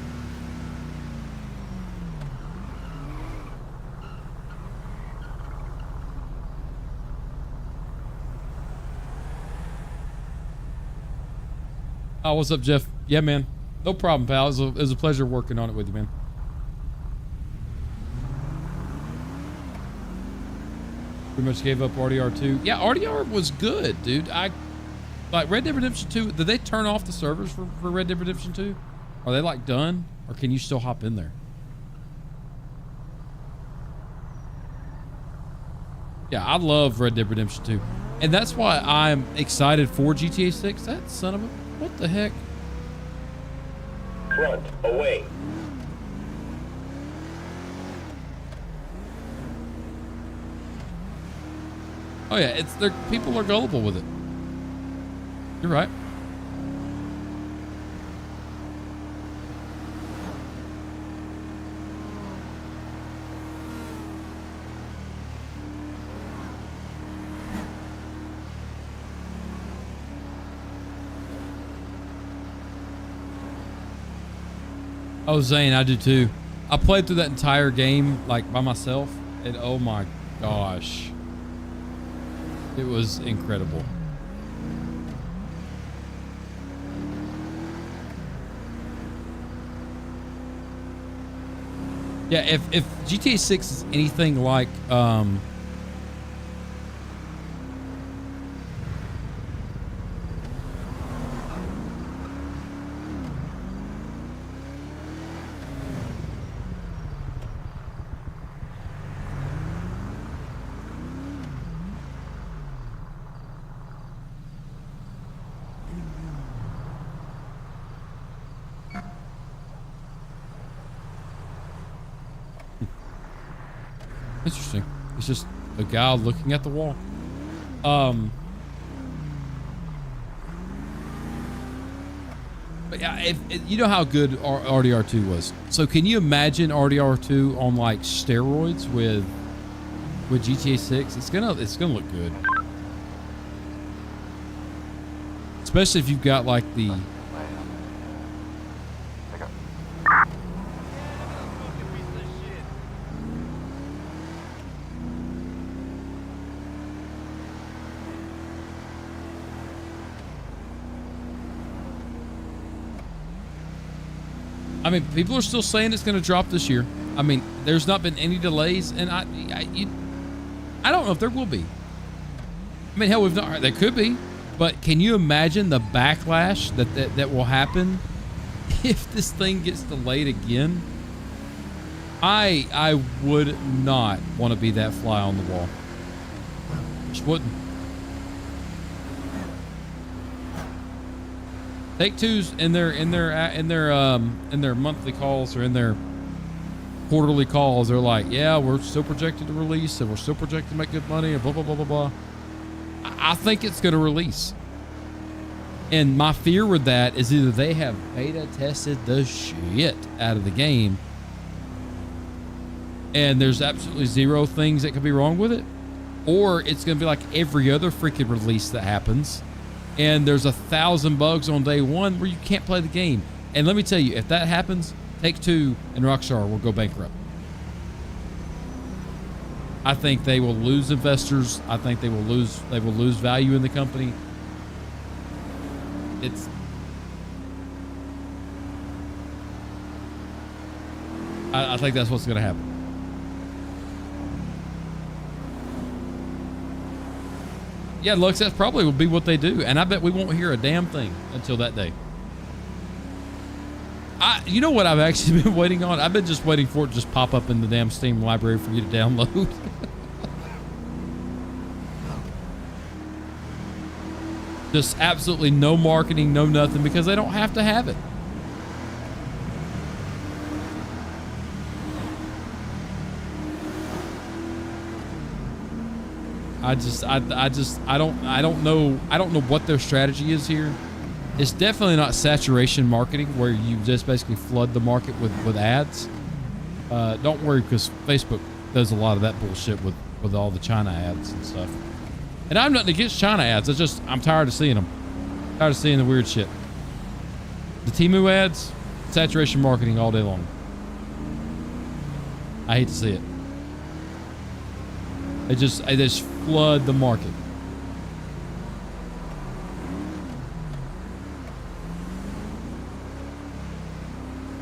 Oh, what's up, Jeff? Yeah, man. No problem, pal. It was a pleasure working on it with you, man. Pretty much gave up RDR 2. Yeah, RDR was good, dude. Like Red Dead Redemption 2. Did they turn off the servers for Red Dead Redemption 2? Are they like done? Or can you still hop in there? Yeah, I love Red Dead Redemption 2. And that's why I'm excited for GTA 6. That son of a... What the heck? Front, away. Oh yeah, people are gullible with it. You're right. Oh, Zane, I do too. I played through that entire game like by myself, and oh my gosh, it was incredible. Yeah, if GTA 6 is anything like interesting. It's just a guy looking at the wall. But yeah, you know how good RDR2 was. So can you imagine RDR2 on like steroids with GTA 6? It's gonna look good. Especially if you've got like the I mean, people are still saying it's going to drop this year. I mean, there's not been any delays, and I don't know if there will be. I mean, hell, we've not. There could be, but can you imagine the backlash that will happen if this thing gets delayed again? I would not want to be that fly on the wall. Just wouldn't. Take-Two's in their monthly calls or in their quarterly calls, they're like, yeah, we're still projected to release and we're still projected to make good money and blah blah blah blah blah. I think it's going to release, and my fear with that is either they have beta tested the shit out of the game, and there's absolutely zero things that could be wrong with it, or it's going to be like every other freaking release that happens. And there's 1,000 bugs on day one where you can't play the game. And let me tell you, if that happens, Take-Two and Rockstar will go bankrupt. I think they will lose investors. I think they will lose value in the company. I think that's what's going to happen. Yeah, Lux, that probably will be what they do. And I bet we won't hear a damn thing until that day. You know what I've actually been waiting on? I've been just waiting for it to just pop up in the damn Steam library for you to download. Just absolutely no marketing, no nothing, because they don't have to have it. I don't know what their strategy is here. It's definitely not saturation marketing where you just basically flood the market with ads. Don't worry, because Facebook does a lot of that bullshit with all the China ads and stuff. And I'm nothing against China ads. It's just I'm tired of seeing them. Tired of seeing the weird shit. The Temu ads, saturation marketing all day long. I hate to see it. They just flood the market.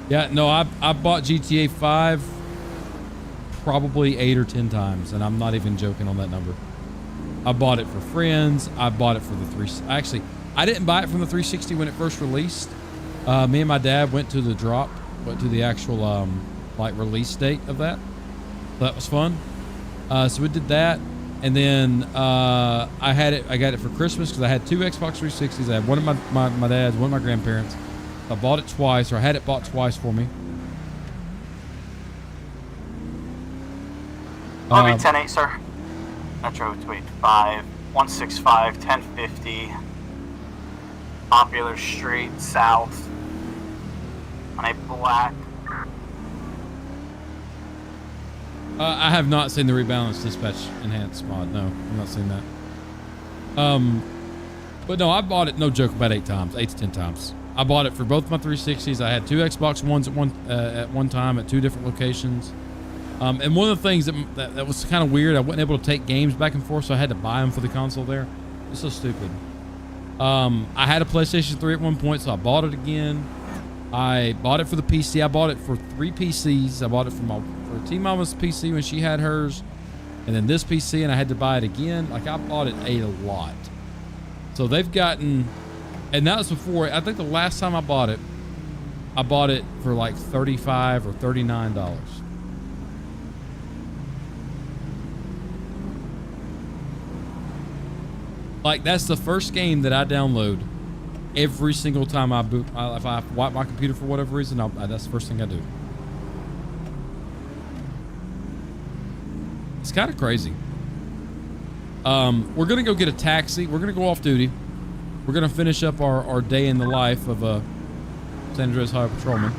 Yeah, no, I bought GTA 5 probably 8 or 10 times, and I'm not even joking on that number. I bought it for friends. I bought it for the Actually, I didn't buy it from the 360 when it first released. Me and my dad went to the drop, went to the actual like release date of that. That was fun. So we did that, and then I got it for Christmas because I had 2 Xbox 360s. I had one of my dad's, one of my grandparents. I bought it twice, or I had it bought twice for me. Lobby 10-8, sir. Metro 285, 165, 1050. Popular Street, south. On a black. I have not seen the Rebalance Dispatch Enhanced mod. No, I've not seen that. But no, I bought it, no joke, about 8 to 10 times. I bought it for both my 360s. I had 2 Xbox Ones at one time at 2 different locations. And one of the things that was kind of weird, I wasn't able to take games back and forth, so I had to buy them for the console there. It's so stupid. I had a PlayStation 3 at one point, so I bought it again. I bought it for the PC. I bought it for 3 PCs. I bought it for T-Mama's PC when she had hers, and then this PC, and I had to buy it again. Like, I bought it a lot. So they've gotten, and that was before, I think the last time I bought it for like $35 or $39. Like, that's the first game that I download every single time I boot. If I wipe my computer for whatever reason, that's the first thing I do. It's kind of crazy. We're gonna go get a taxi. We're gonna go off duty. We're gonna finish up our day in the life of a San Andreas Highway Patrolman.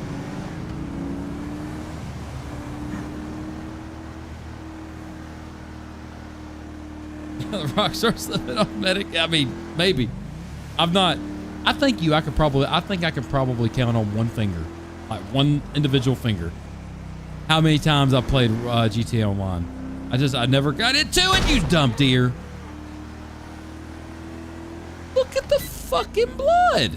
The Rockstar slipping off medic. I mean, maybe. I've not. I think I could probably count on one finger, like one individual finger, how many times I played GTA Online. I never got into it, you dumb deer. Look at the fucking blood.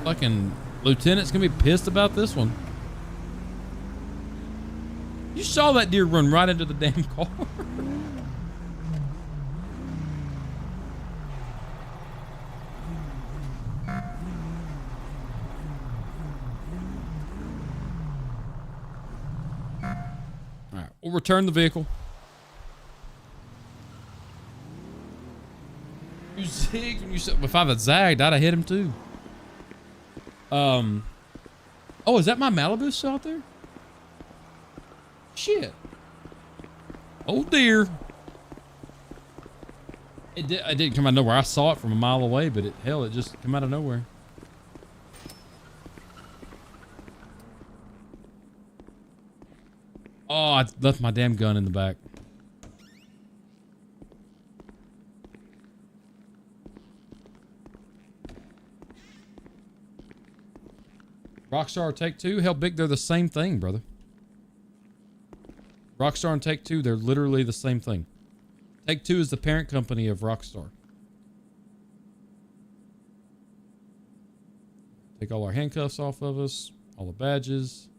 Fucking lieutenant's gonna be pissed about this one. You saw that deer run right into the damn car. All right, we'll return the vehicle. You zigged when you said, if I had zagged, I'd have hit him too. Oh, is that my Malibu still out there? Shit. Oh dear. It didn't come out of nowhere. I saw it from a mile away, but it just came out of nowhere. Oh, I left my damn gun in the back. Rockstar Take-Two? Hell, Big, they're the same thing, brother. Rockstar and Take-Two, they're literally the same thing. Take-Two is the parent company of Rockstar. Take all our handcuffs off of us, all the badges.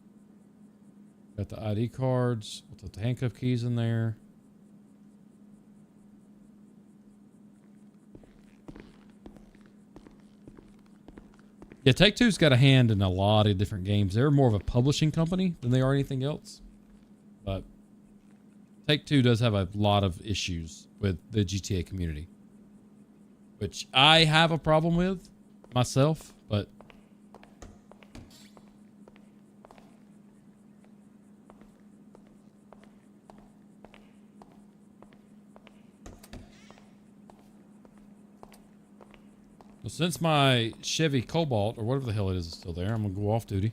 Got the ID cards. We'll put the handcuff keys in there. Yeah, Take-Two's got a hand in a lot of different games. They're more of a publishing company than they are anything else. But Take-Two does have a lot of issues with the GTA community, which I have a problem with myself, but well, since my Chevy Cobalt, or whatever the hell it is still there, I'm going to go off duty.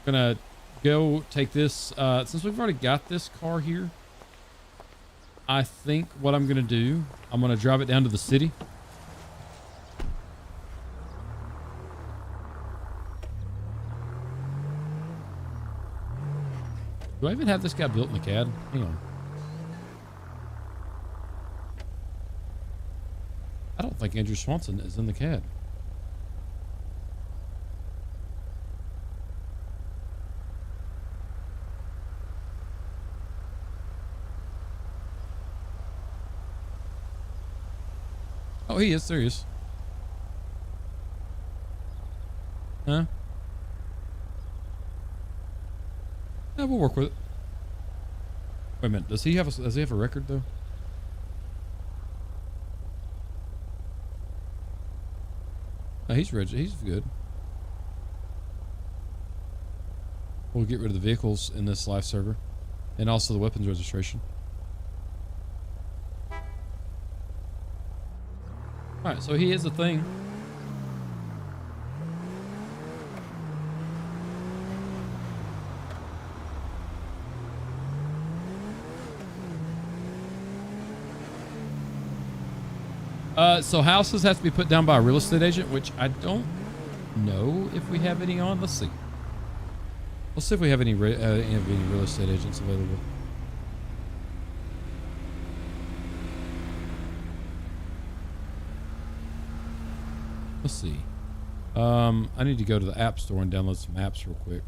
I'm going to go take this, since we've already got this car here, I think what I'm going to do, I'm going to drive it down to the city. Do I even have this guy built in the CAD? Hang on. I don't think Andrew Swanson is in the CAD. Oh, he is. There he is. Huh? Yeah, we'll work with it. Wait a minute. Does he have a record though? No, he's registered. He's good. We'll get rid of the vehicles in this live server, and also the weapons registration. All right, so he is a thing. So houses have to be put down by a real estate agent, which I don't know if we have any on. Let's see. Let's see if we have any real estate agents available. Let's see. I need to go to the App Store and download some apps real quick.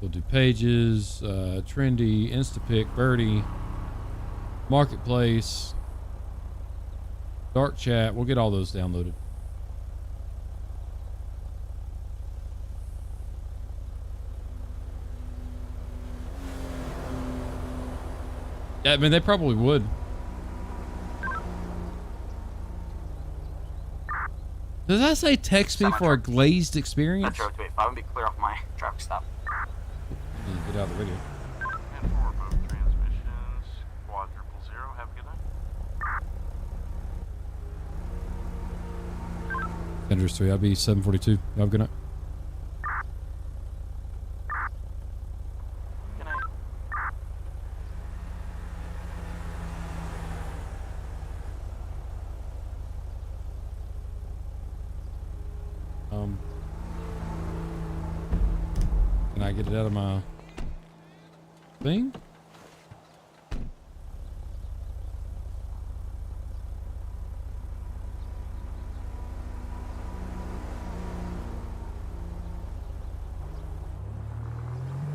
We'll do Pages, Trendy, Instapic, Birdie, Marketplace, Dark Chat. We'll get all those downloaded. Yeah, I mean, they probably would. Does that say text me for a glazed experience? Metro 285, and be clear off my traffic stop. You need to get out of the radio. And for both transmissions, quadruple 0. Have a good night. Andrews 3, I'll be 742. Y'all have a good night. Good night. Can I get it out of my thing?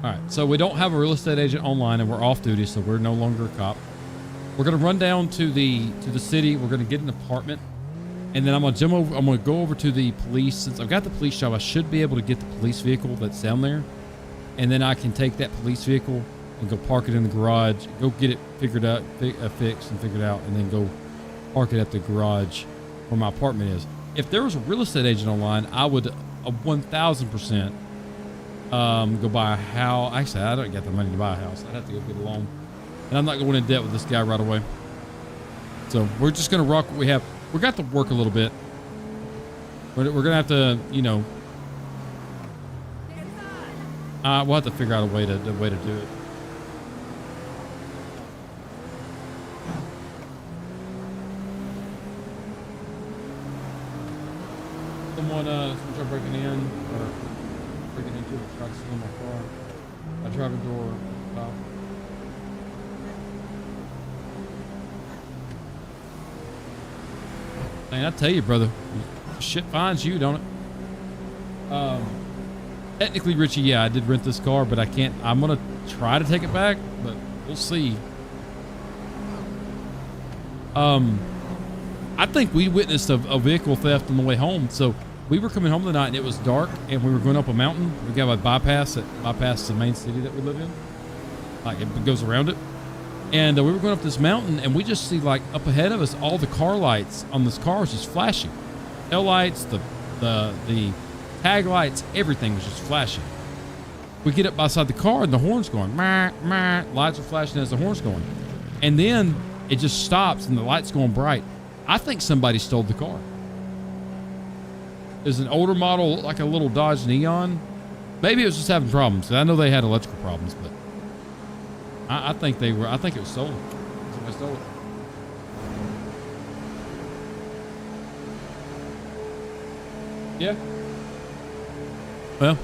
All right, so we don't have a real estate agent online, and we're off duty, so we're no longer a cop. We're gonna run down to the city. We're gonna get an apartment, and then I'm gonna go over to the police. Since I've got the police job, I should be able to get the police vehicle that's down there, and then I can take that police vehicle and go park it in the garage. Go get it figured out, fixed and figured out, and then go park it at the garage where my apartment is. If there was a real estate agent online, I would 1,000%. Go buy a house. Actually, I don't get the money to buy a house. I'd have to go get a loan, and I'm not going in debt with this guy right away. So we're just gonna rock what we have. We got to work a little bit. We're gonna have to, you know, we'll have to figure out a way to do it. Someone tried breaking in or breaking into a truck in my car. My driver door top. Man, I tell you, brother, shit finds you, don't it? Technically, Richie, yeah, I did rent this car, but I can't. I'm gonna try to take it back, but we'll see. I think we witnessed a vehicle theft on the way home. So we were coming home tonight, and it was dark, and we were going up a mountain. We got a bypass that bypasses the main city that we live in. Like, it goes around it. And we were going up this mountain, and we just see, like, up ahead of us, all the car lights on this car was just flashing. Tail lights, the tag lights, everything was just flashing. We get up beside the car, and the horn's going, meh, meh. Lights are flashing as the horn's going. And then it just stops, and the light's going bright. I think somebody stole the car. There's an older model, like a little Dodge Neon. Maybe it was just having problems. I know they had electrical problems, but I think it was stolen. Somebody stole it. Yeah. Well.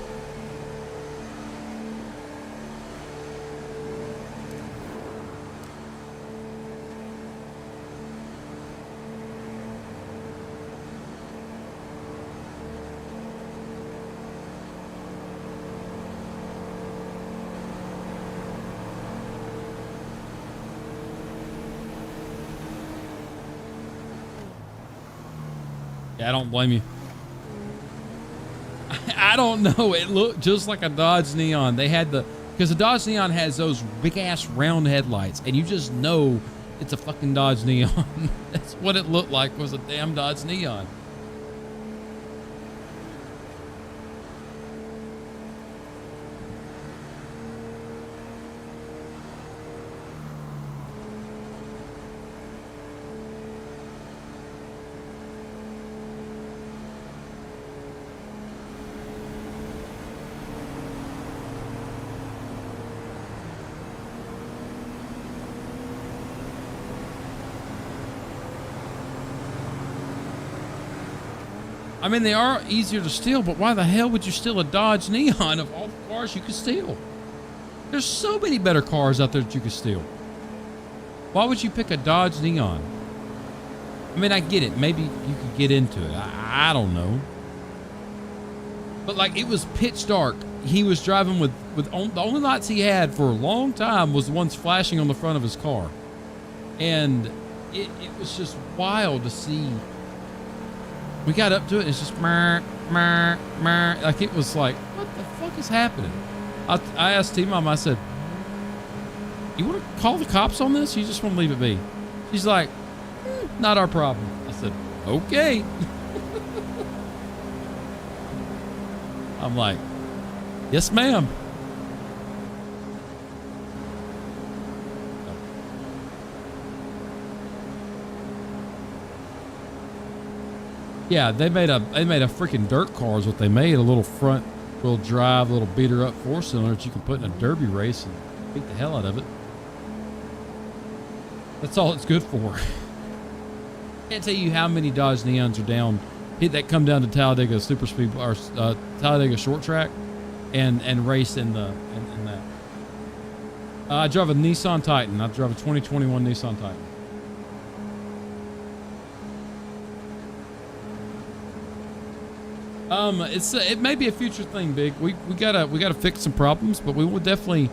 Yeah, I don't blame you. I don't know. It looked just like a Dodge Neon. They had because the Dodge Neon has those big ass round headlights, and you just know it's a fucking Dodge Neon. That's what it looked like, was a damn Dodge Neon. I mean, they are easier to steal, but why the hell would you steal a Dodge Neon of all the cars you could steal? There's so many better cars out there that you could steal. Why would you pick a Dodge Neon? I mean, I get it. Maybe you could get into it. I don't know. But, like, it was pitch dark. He was driving with the only lights he had for a long time was the ones flashing on the front of his car. And it was just wild to see. We got up to it, and it's just like it was like, what the fuck is happening? I asked T-Mom, I said, you want to call the cops on this? You just want to leave it be? She's like, not our problem. I said, okay. I'm like, yes, ma'am. Yeah, they made a freaking dirt car is what they made. A little front wheel drive, little beater up 4-cylinder that you can put in a derby race and beat the hell out of it. That's all it's good for. Can't tell you how many Dodge Neons are down that come down to Talladega Super Speed or Talladega Short Track and race in that. I drive a Nissan Titan. I drive a 2021 Nissan Titan. It may be a future thing, Big. We gotta fix some problems, but we will definitely.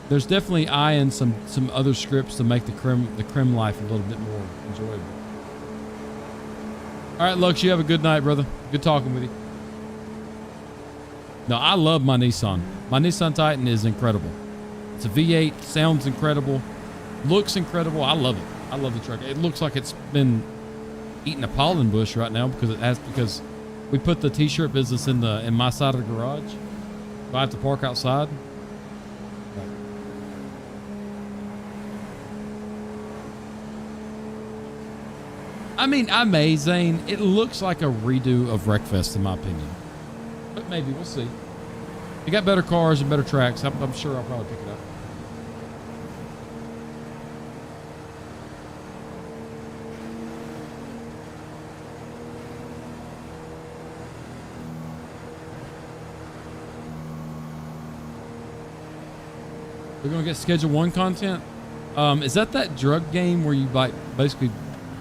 There's definitely eyeing some other scripts to make the crim life a little bit more enjoyable. All right, Lux, you have a good night, brother. Good talking with you. No, I love my Nissan. My Nissan Titan is incredible. It's a V8, sounds incredible, looks incredible. I love it. I love the truck. It looks like it's been eating a pollen bush right now because we put the t-shirt business in my side of the garage. So I have to park outside. I mean, Zane. It looks like a redo of Wreckfest in my opinion. But maybe, we'll see. You got better cars and better tracks. I'm sure I'll probably pick it up. We're gonna get Schedule 1 content. Is that drug game where you like basically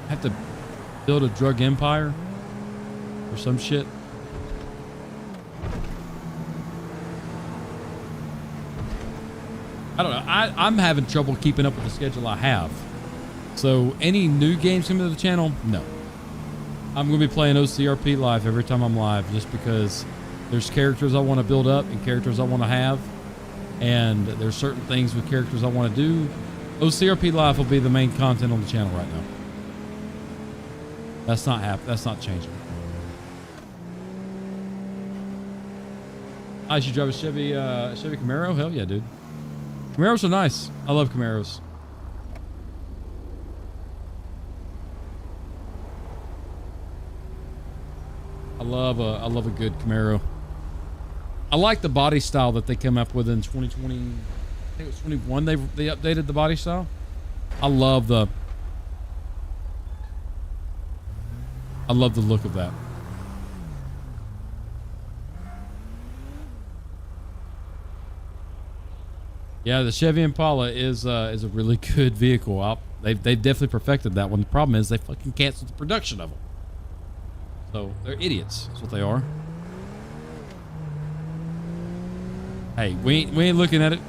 have to build a drug empire or some shit? I don't know. I'm having trouble keeping up with the schedule I have. So any new games coming to the channel? No. I'm going to be playing OCRP live every time I'm live just because there's characters I want to build up and characters I want to have. And there's certain things with characters I want to do. OCRP live will be the main content on the channel right now. That's not changing. I should drive a Chevy Camaro. Hell yeah, dude. Camaros are nice. I love Camaros. I love a good Camaro. I like the body style that they came up with in 2020. I think it was 21. They updated the body style. I love the look of that. Yeah, the Chevy Impala is a really good vehicle. They've definitely perfected that one. The problem is they fucking canceled the production of them. So they're idiots. That's what they are. Hey, we ain't looking at it.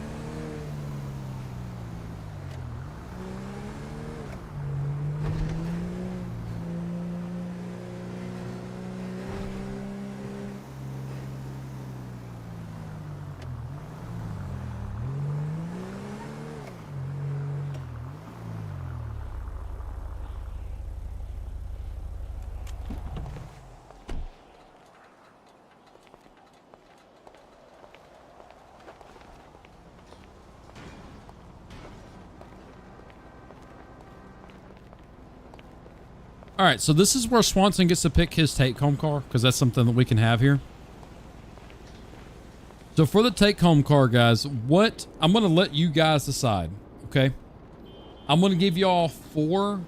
All right, so this is where Swanson gets to pick his take-home car because that's something that we can have here. So for the take-home car, guys, I'm going to let you guys decide, okay? I'm going to give y'all four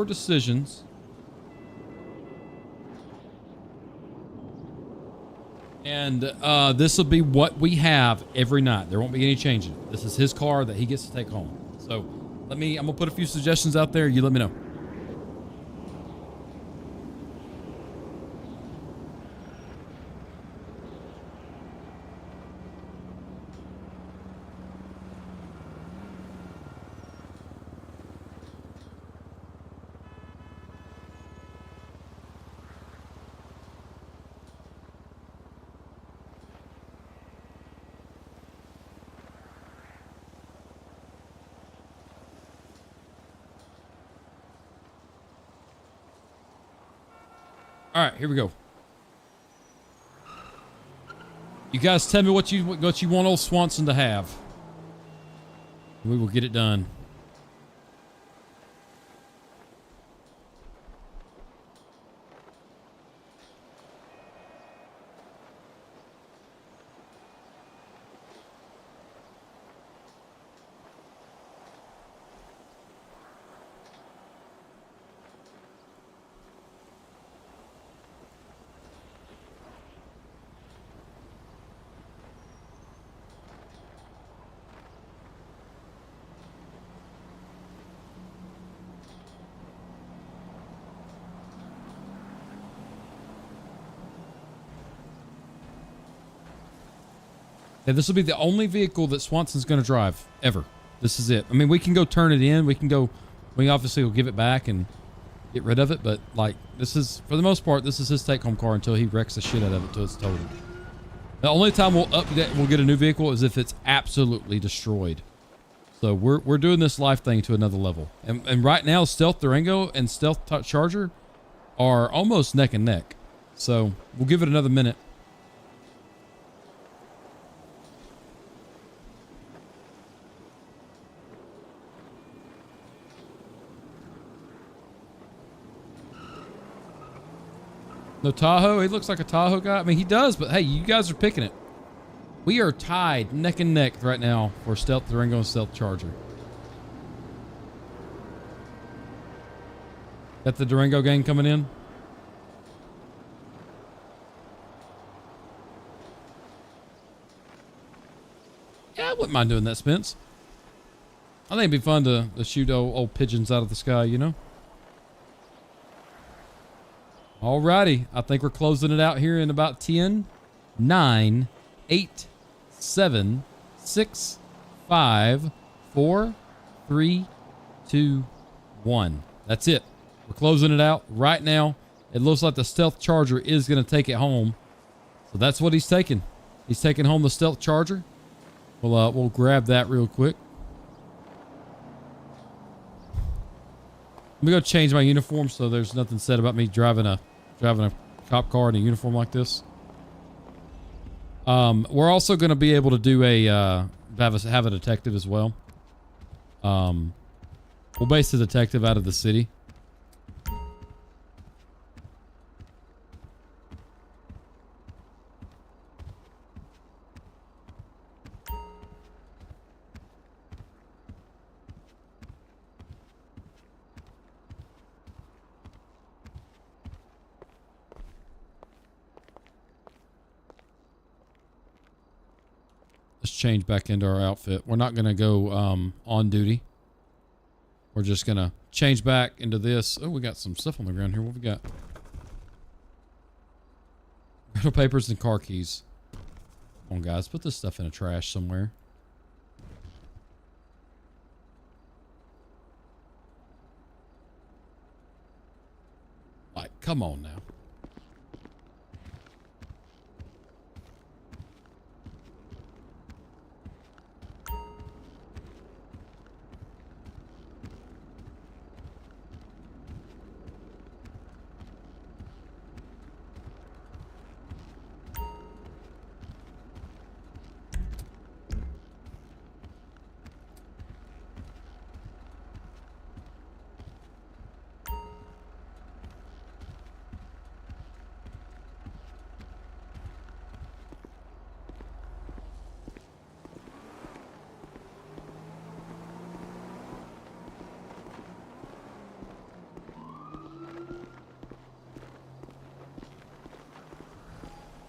decisions. And this will be what we have every night. There won't be any changing. This is his car that he gets to take home. So I'm going to put a few suggestions out there. You let me know. All right, here we go. You guys tell me what you want old Swanson to have. We will get it done. Yeah, this will be the only vehicle that Swanson's going to drive ever. This is it. I mean, we can go turn it in. We obviously will give it back and get rid of it. But like, this is, for the most part, this is his take-home car until he wrecks the shit out of it till it's totaled. The only time we'll get a new vehicle is if it's absolutely destroyed. So we're doing this life thing to another level. And right now, Stealth Durango and Stealth Charger are almost neck and neck. So we'll give it another minute. No Tahoe? He looks like a Tahoe guy. I mean, he does, but hey, you guys are picking it. We are tied neck and neck right now for Stealth Durango and Stealth Charger. Got the Durango gang coming in? Yeah, I wouldn't mind doing that, Spence. I think it'd be fun to shoot old pigeons out of the sky, you know? Alrighty, I think we're closing it out here in about 10, 9, 8, 7, 6, 5, 4, 3, 2, 1. That's it. We're closing it out right now. It looks like the Stealth Charger is going to take it home. So that's what he's taking. He's taking home the Stealth Charger. We'll grab that real quick. Let me go change my uniform so there's nothing said about me driving a cop car in a uniform like this. We're also going to be able to do have a detective as well. We'll base the detective out of the city. Let's change back into our outfit. We're not going to go on duty. We're just going to change back into this. Oh, we got some stuff on the ground here. What we got? Rental papers and car keys. Come on, guys. Put this stuff in a trash somewhere. Like, come on now.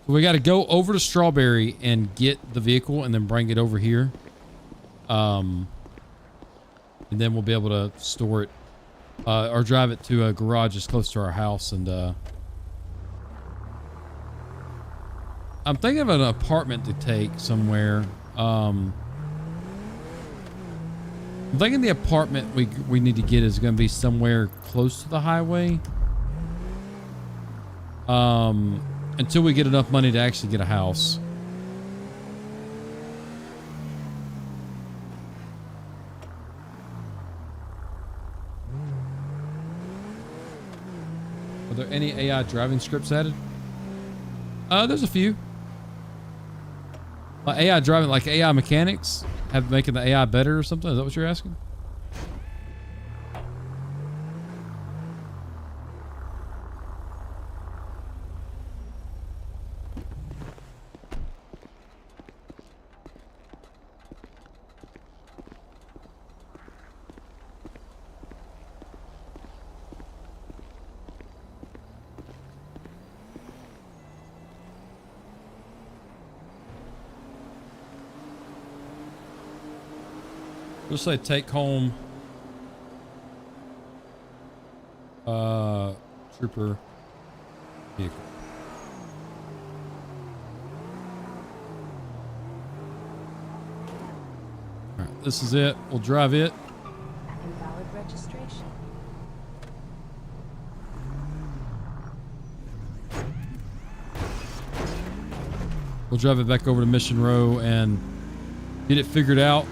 We got to go over to Strawberry and get the vehicle and then bring it over here. And then we'll be able to store it or drive it to a garage that's close to our house. And I'm thinking of an apartment to take somewhere. I'm thinking the apartment we need to get is going to be somewhere close to the highway. Until we get enough money to actually get a house. Are there any AI driving scripts added? There's a few. AI driving, like AI mechanics, making the AI better or something? Is that what you're asking? Let's say take home trooper vehicle. All right, this is it. We'll drive it. Invalid registration. We'll drive it back over to Mission Row and get it figured out.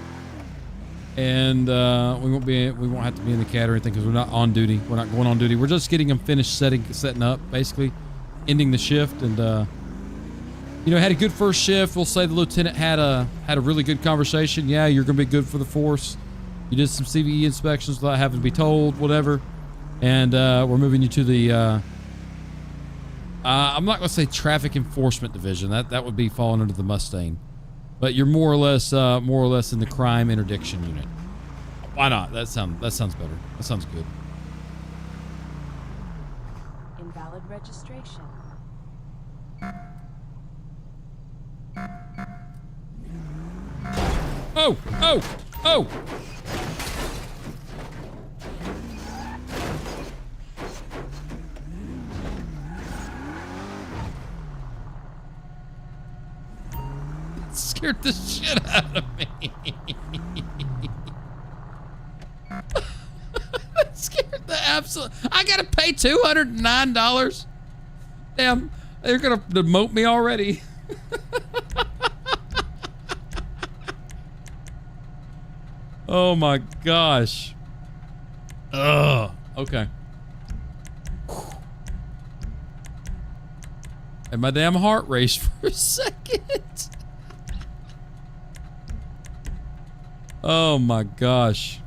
And we won't have to be in the CAD or anything because we're not on duty. We're not going on duty. We're just getting them finished setting up, basically, ending the shift. And you know, had a good first shift. We'll say the lieutenant had a really good conversation. Yeah, you're gonna be good for the force. You did some CVE inspections without having to be told, whatever. And we're moving you to the I'm not gonna say traffic enforcement division. That would be falling under the Mustang. But you're more or less in the crime interdiction unit. Why not? That sounds better. That sounds good. Invalid registration. Oh! Scared the shit out of me. Scared the absolute. I gotta pay $209. Damn, they're gonna demote me already. Oh my gosh. Ugh. Okay. And my damn heart raced for a second. Oh my gosh.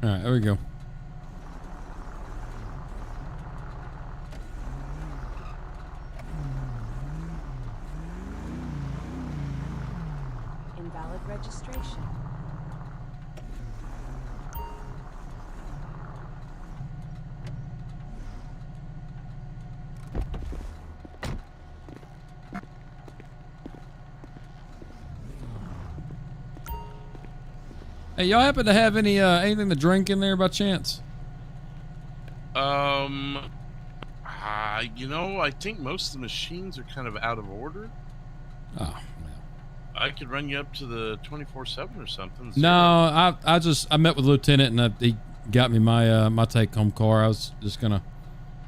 All right, there we go. Invalid registration. Hey, y'all happen to have any anything to drink in there by chance? You know, I think most of the machines are kind of out of order. Oh, well. I could run you up to the 24/7 or something. No, I met with the lieutenant and he got me my my take home car. I was just gonna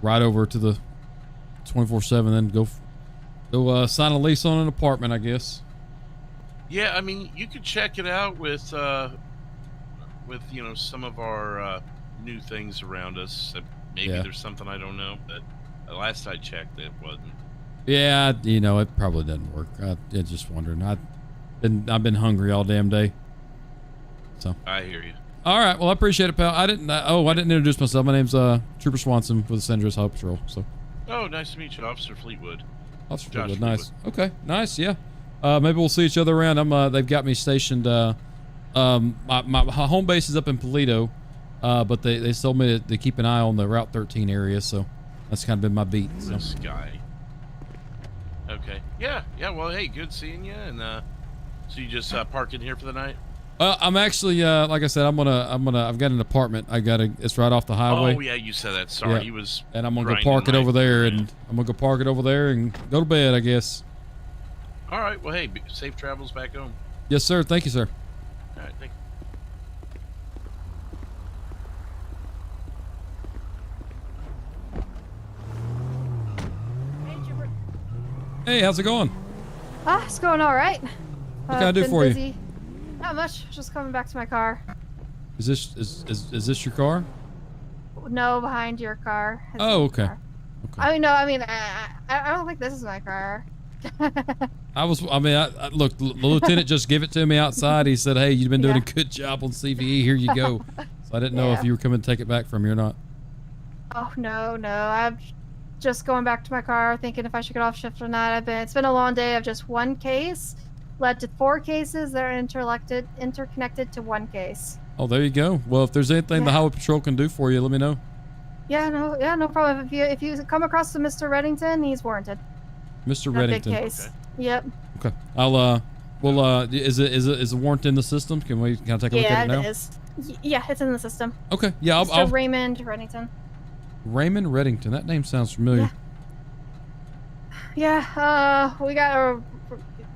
ride over to the 24/7, then go sign a lease on an apartment, I guess. Yeah, I mean, you could check it out with you know, some of our new things around us. Maybe Yeah. there's something I don't know, but last I checked, it wasn't. Yeah, you know, it probably doesn't work. I just wondering. I've been hungry all damn day. So. I hear you. All right. Well, I appreciate it, pal. I didn't introduce myself. My name's Trooper Swanson with the San Andreas Highway Patrol. So. Oh, nice to meet you, Officer Fleetwood. Officer Josh Fleetwood. Nice. Okay. Nice. Yeah. Maybe we'll see each other around. They've got me stationed. My home base is up in Paleto, but they told me to keep an eye on the Route 13 area. So that's kind of been my beat. So. This guy. Okay. Yeah. Well, hey, good seeing you. And so you just park in here for the night? I'm actually, like I said, I've got an apartment. It's right off the highway. Oh yeah, you said that. Sorry, Yeah. he was. And I'm gonna go park it over there, and go to bed, I guess. All right. Well, hey, safe travels back home. Yes, sir. Thank you, sir. All right. Thank you. Hey, how's it going? It's going all right. What can I do been for busy. you? Not much. Just coming back to my car. Is this your car? No, behind your car. It's Oh, my okay. car. Okay. I don't think this is my car. Look, the lieutenant just gave it to me outside. He said, "Hey, you've been doing a good job on CVE. Here you go." So I didn't know if you were coming to take it back from me or not. Oh no. I'm just going back to my car, thinking if I should get off shift or not. It's been a long day of just one case, led to 4 cases that are interconnected to one case. Oh, there you go. Well, if there's anything the Highway Patrol can do for you, let me know. No problem. If you come across the Mr. Reddington, he's warranted. Mr. That Reddington. big case. Okay. Yep. Okay. Is it warranted in the system? Can I take a look at it now? Yeah, it is. Yeah, it's in the system. Okay. Yeah, I'll Raymond Reddington. Raymond Reddington. That name sounds familiar. Yeah. We got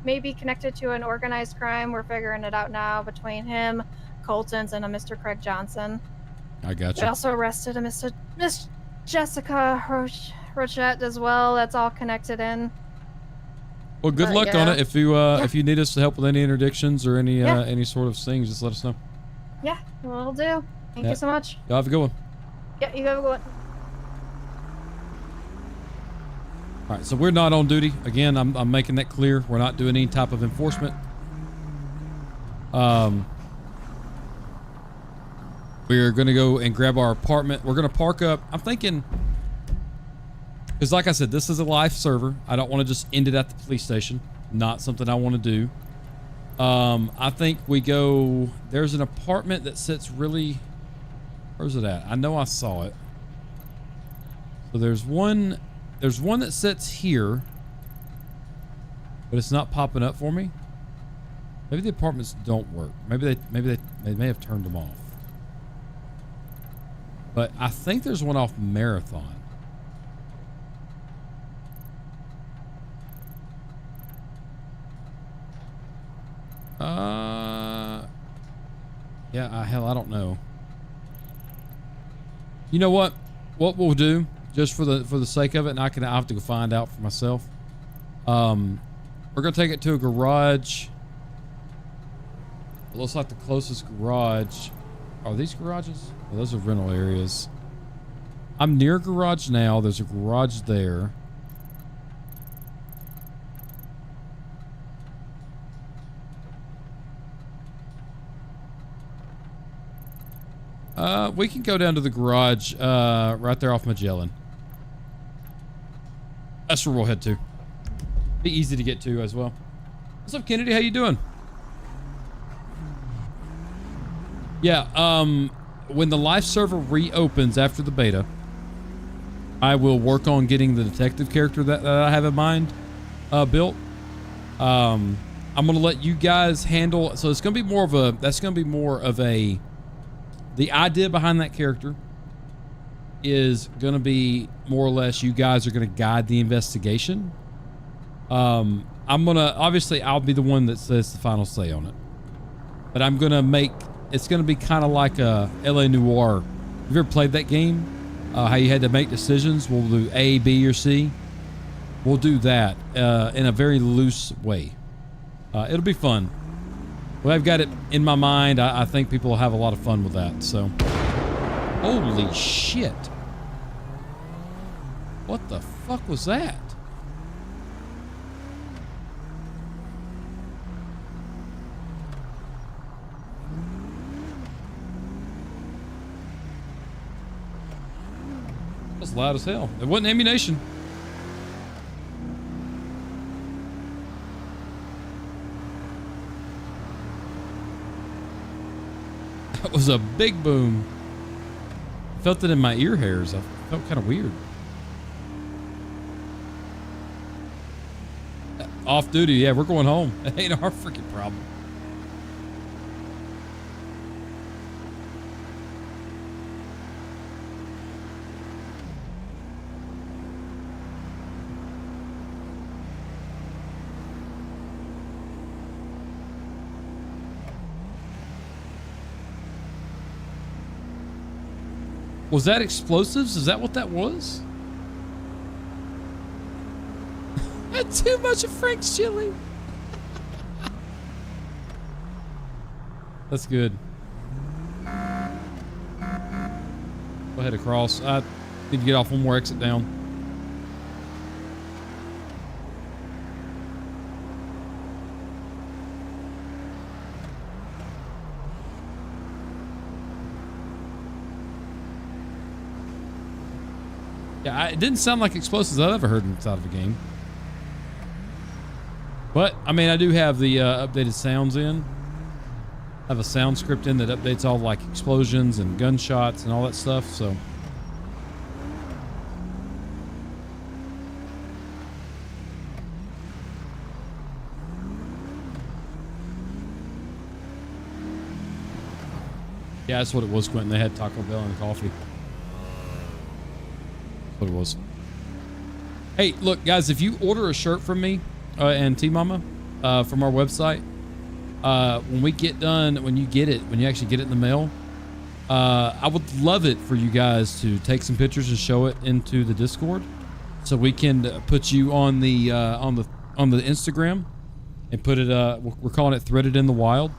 maybe connected to an organized crime. We're figuring it out now between him, Colton's, and a Mr. Craig Johnson. I got you. We also arrested a Miss Jessica Rochette as well. That's all connected in. Well, good luck on it. If you need us to help with any interdictions or any sort of things, just let us know. Yeah, will do. Thank you so much. Y'all have a good one. Yeah, you have a good one. All right, so we're not on duty. Again, I'm making that clear. We're not doing any type of enforcement. We're going to go and grab our apartment. We're going to park up. I'm thinking, because like I said, this is a live server. I don't want to just end it at the police station. Not something I want to do. I think we go, there's an apartment that sits really, where's it at? I know I saw it. So there's one that sits here, but it's not popping up for me. Maybe the apartments don't work. Maybe they may have turned them off. But I think there's one off Marathon. Yeah, hell, I don't know. You know what? What we'll do, just for the sake of it, and I'll have to go find out for myself. We're gonna take it to a garage. It looks like the closest garage. Are these garages? Oh, those are rental areas. I'm near a garage now. There's a garage there. We can go down to the garage right there off Magellan. That's where we'll head to. Be easy to get to as well. What's up, Kennedy? How you doing? Yeah, when the live server reopens after the beta, I will work on getting the detective character that I have in mind built. I'm gonna let you guys handle. So it's gonna be more of a. That's gonna be more of a. The idea behind that character is gonna be more or less you guys are gonna guide the investigation. I'm gonna obviously I'll be the one that says the final say on it, but I'm gonna make. It's gonna be kind of like a LA Noire. Have you ever played that game? How you had to make decisions. We'll do A, B, or C. We'll do that in a very loose way. It'll be fun. Well, I've got it in my mind. I think people will have a lot of fun with that. So, holy shit! What the fuck was that? was loud as hell. It wasn't ammunition. That was a big boom. I felt it in my ear hairs. I felt kind of weird. Off duty, yeah, we're going home. It ain't our freaking problem. Was that explosives? Is that what that was? Had too much of Frank's chili. That's good. Go ahead across. I need to get off one more exit down. Yeah, it didn't sound like explosives I've ever heard inside of a game. But, I mean, I do have the updated sounds in. I have a sound script in that updates all like explosions and gunshots and all that stuff, so. Yeah, that's what it was, Quentin. They had Taco Bell and coffee. What it was. Hey, look, guys, if you order a shirt from me and T-Mama from our website, when we get done, when you actually get it in the mail, I would love it for you guys to take some pictures and show it into the Discord, so we can put you on the Instagram and put it. We're calling it Threaded in the Wild.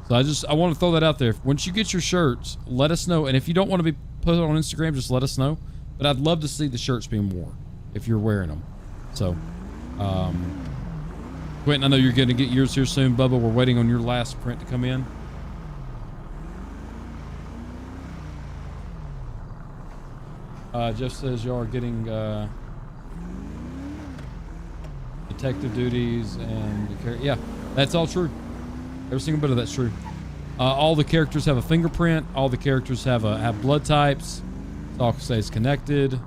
So I want to throw that out there. Once you get your shirts, let us know, and if you don't want to be put on Instagram, just let us know. But I'd love to see the shirts being worn if you're wearing them. So, Quentin, I know you're going to get yours here soon. Bubba, we're waiting on your last print to come in. Jeff says y'all are getting detective duties and yeah, that's all true. Every single bit of that's true. All the characters have a fingerprint. All the characters have blood types. It all stays connected.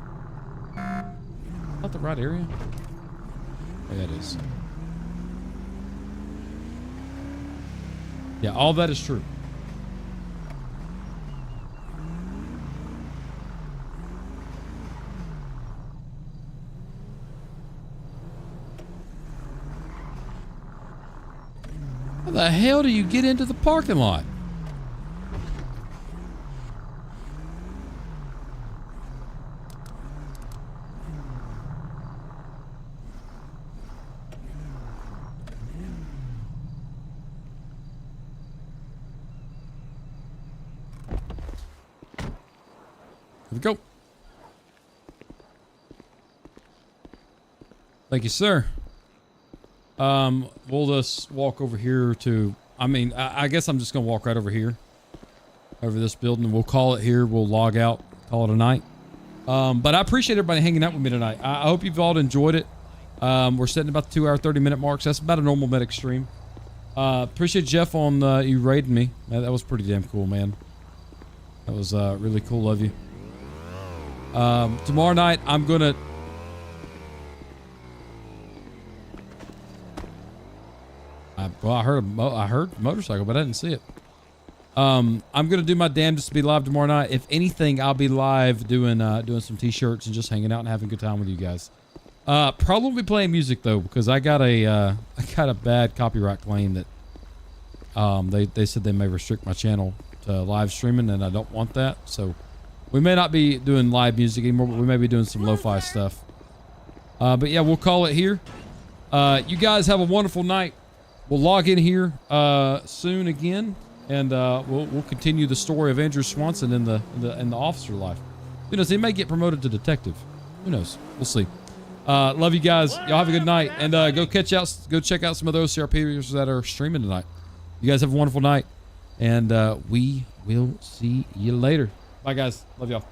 Not the right area. Oh, yeah, it is. Yeah, all that is true. How the hell do you get into the parking lot? Here we go. Thank you, sir. We'll just walk over here to, I guess I'm just going to walk right over here, over this building. We'll call it here. We'll log out, call it a night. But I appreciate everybody hanging out with me tonight. I hope you've all enjoyed it. We're sitting about the 2 hour, 30-minute marks. That's about a normal medic stream. Appreciate Jeff on, you raiding me. That was pretty damn cool, man. That was, really cool of you. Tomorrow night, I'm going to, well, I heard motorcycle, but I didn't see it. I'm gonna do my damnedest to be live tomorrow night. If anything, I'll be live doing some t-shirts and just hanging out and having a good time with you guys. Probably playing music though, because I got a bad copyright claim that they said they may restrict my channel to live streaming, and I don't want that. So we may not be doing live music anymore, but we may be doing some lo-fi stuff. But yeah, we'll call it here. You guys have a wonderful night. We'll log in here soon again, and we'll continue the story of Andrew Swanson in the officer life. Who knows? He may get promoted to detective. Who knows? We'll see. Love you guys. Y'all have a good night, and go check out some of those OCRP that are streaming tonight. You guys have a wonderful night, and we will see you later. Bye, guys. Love y'all.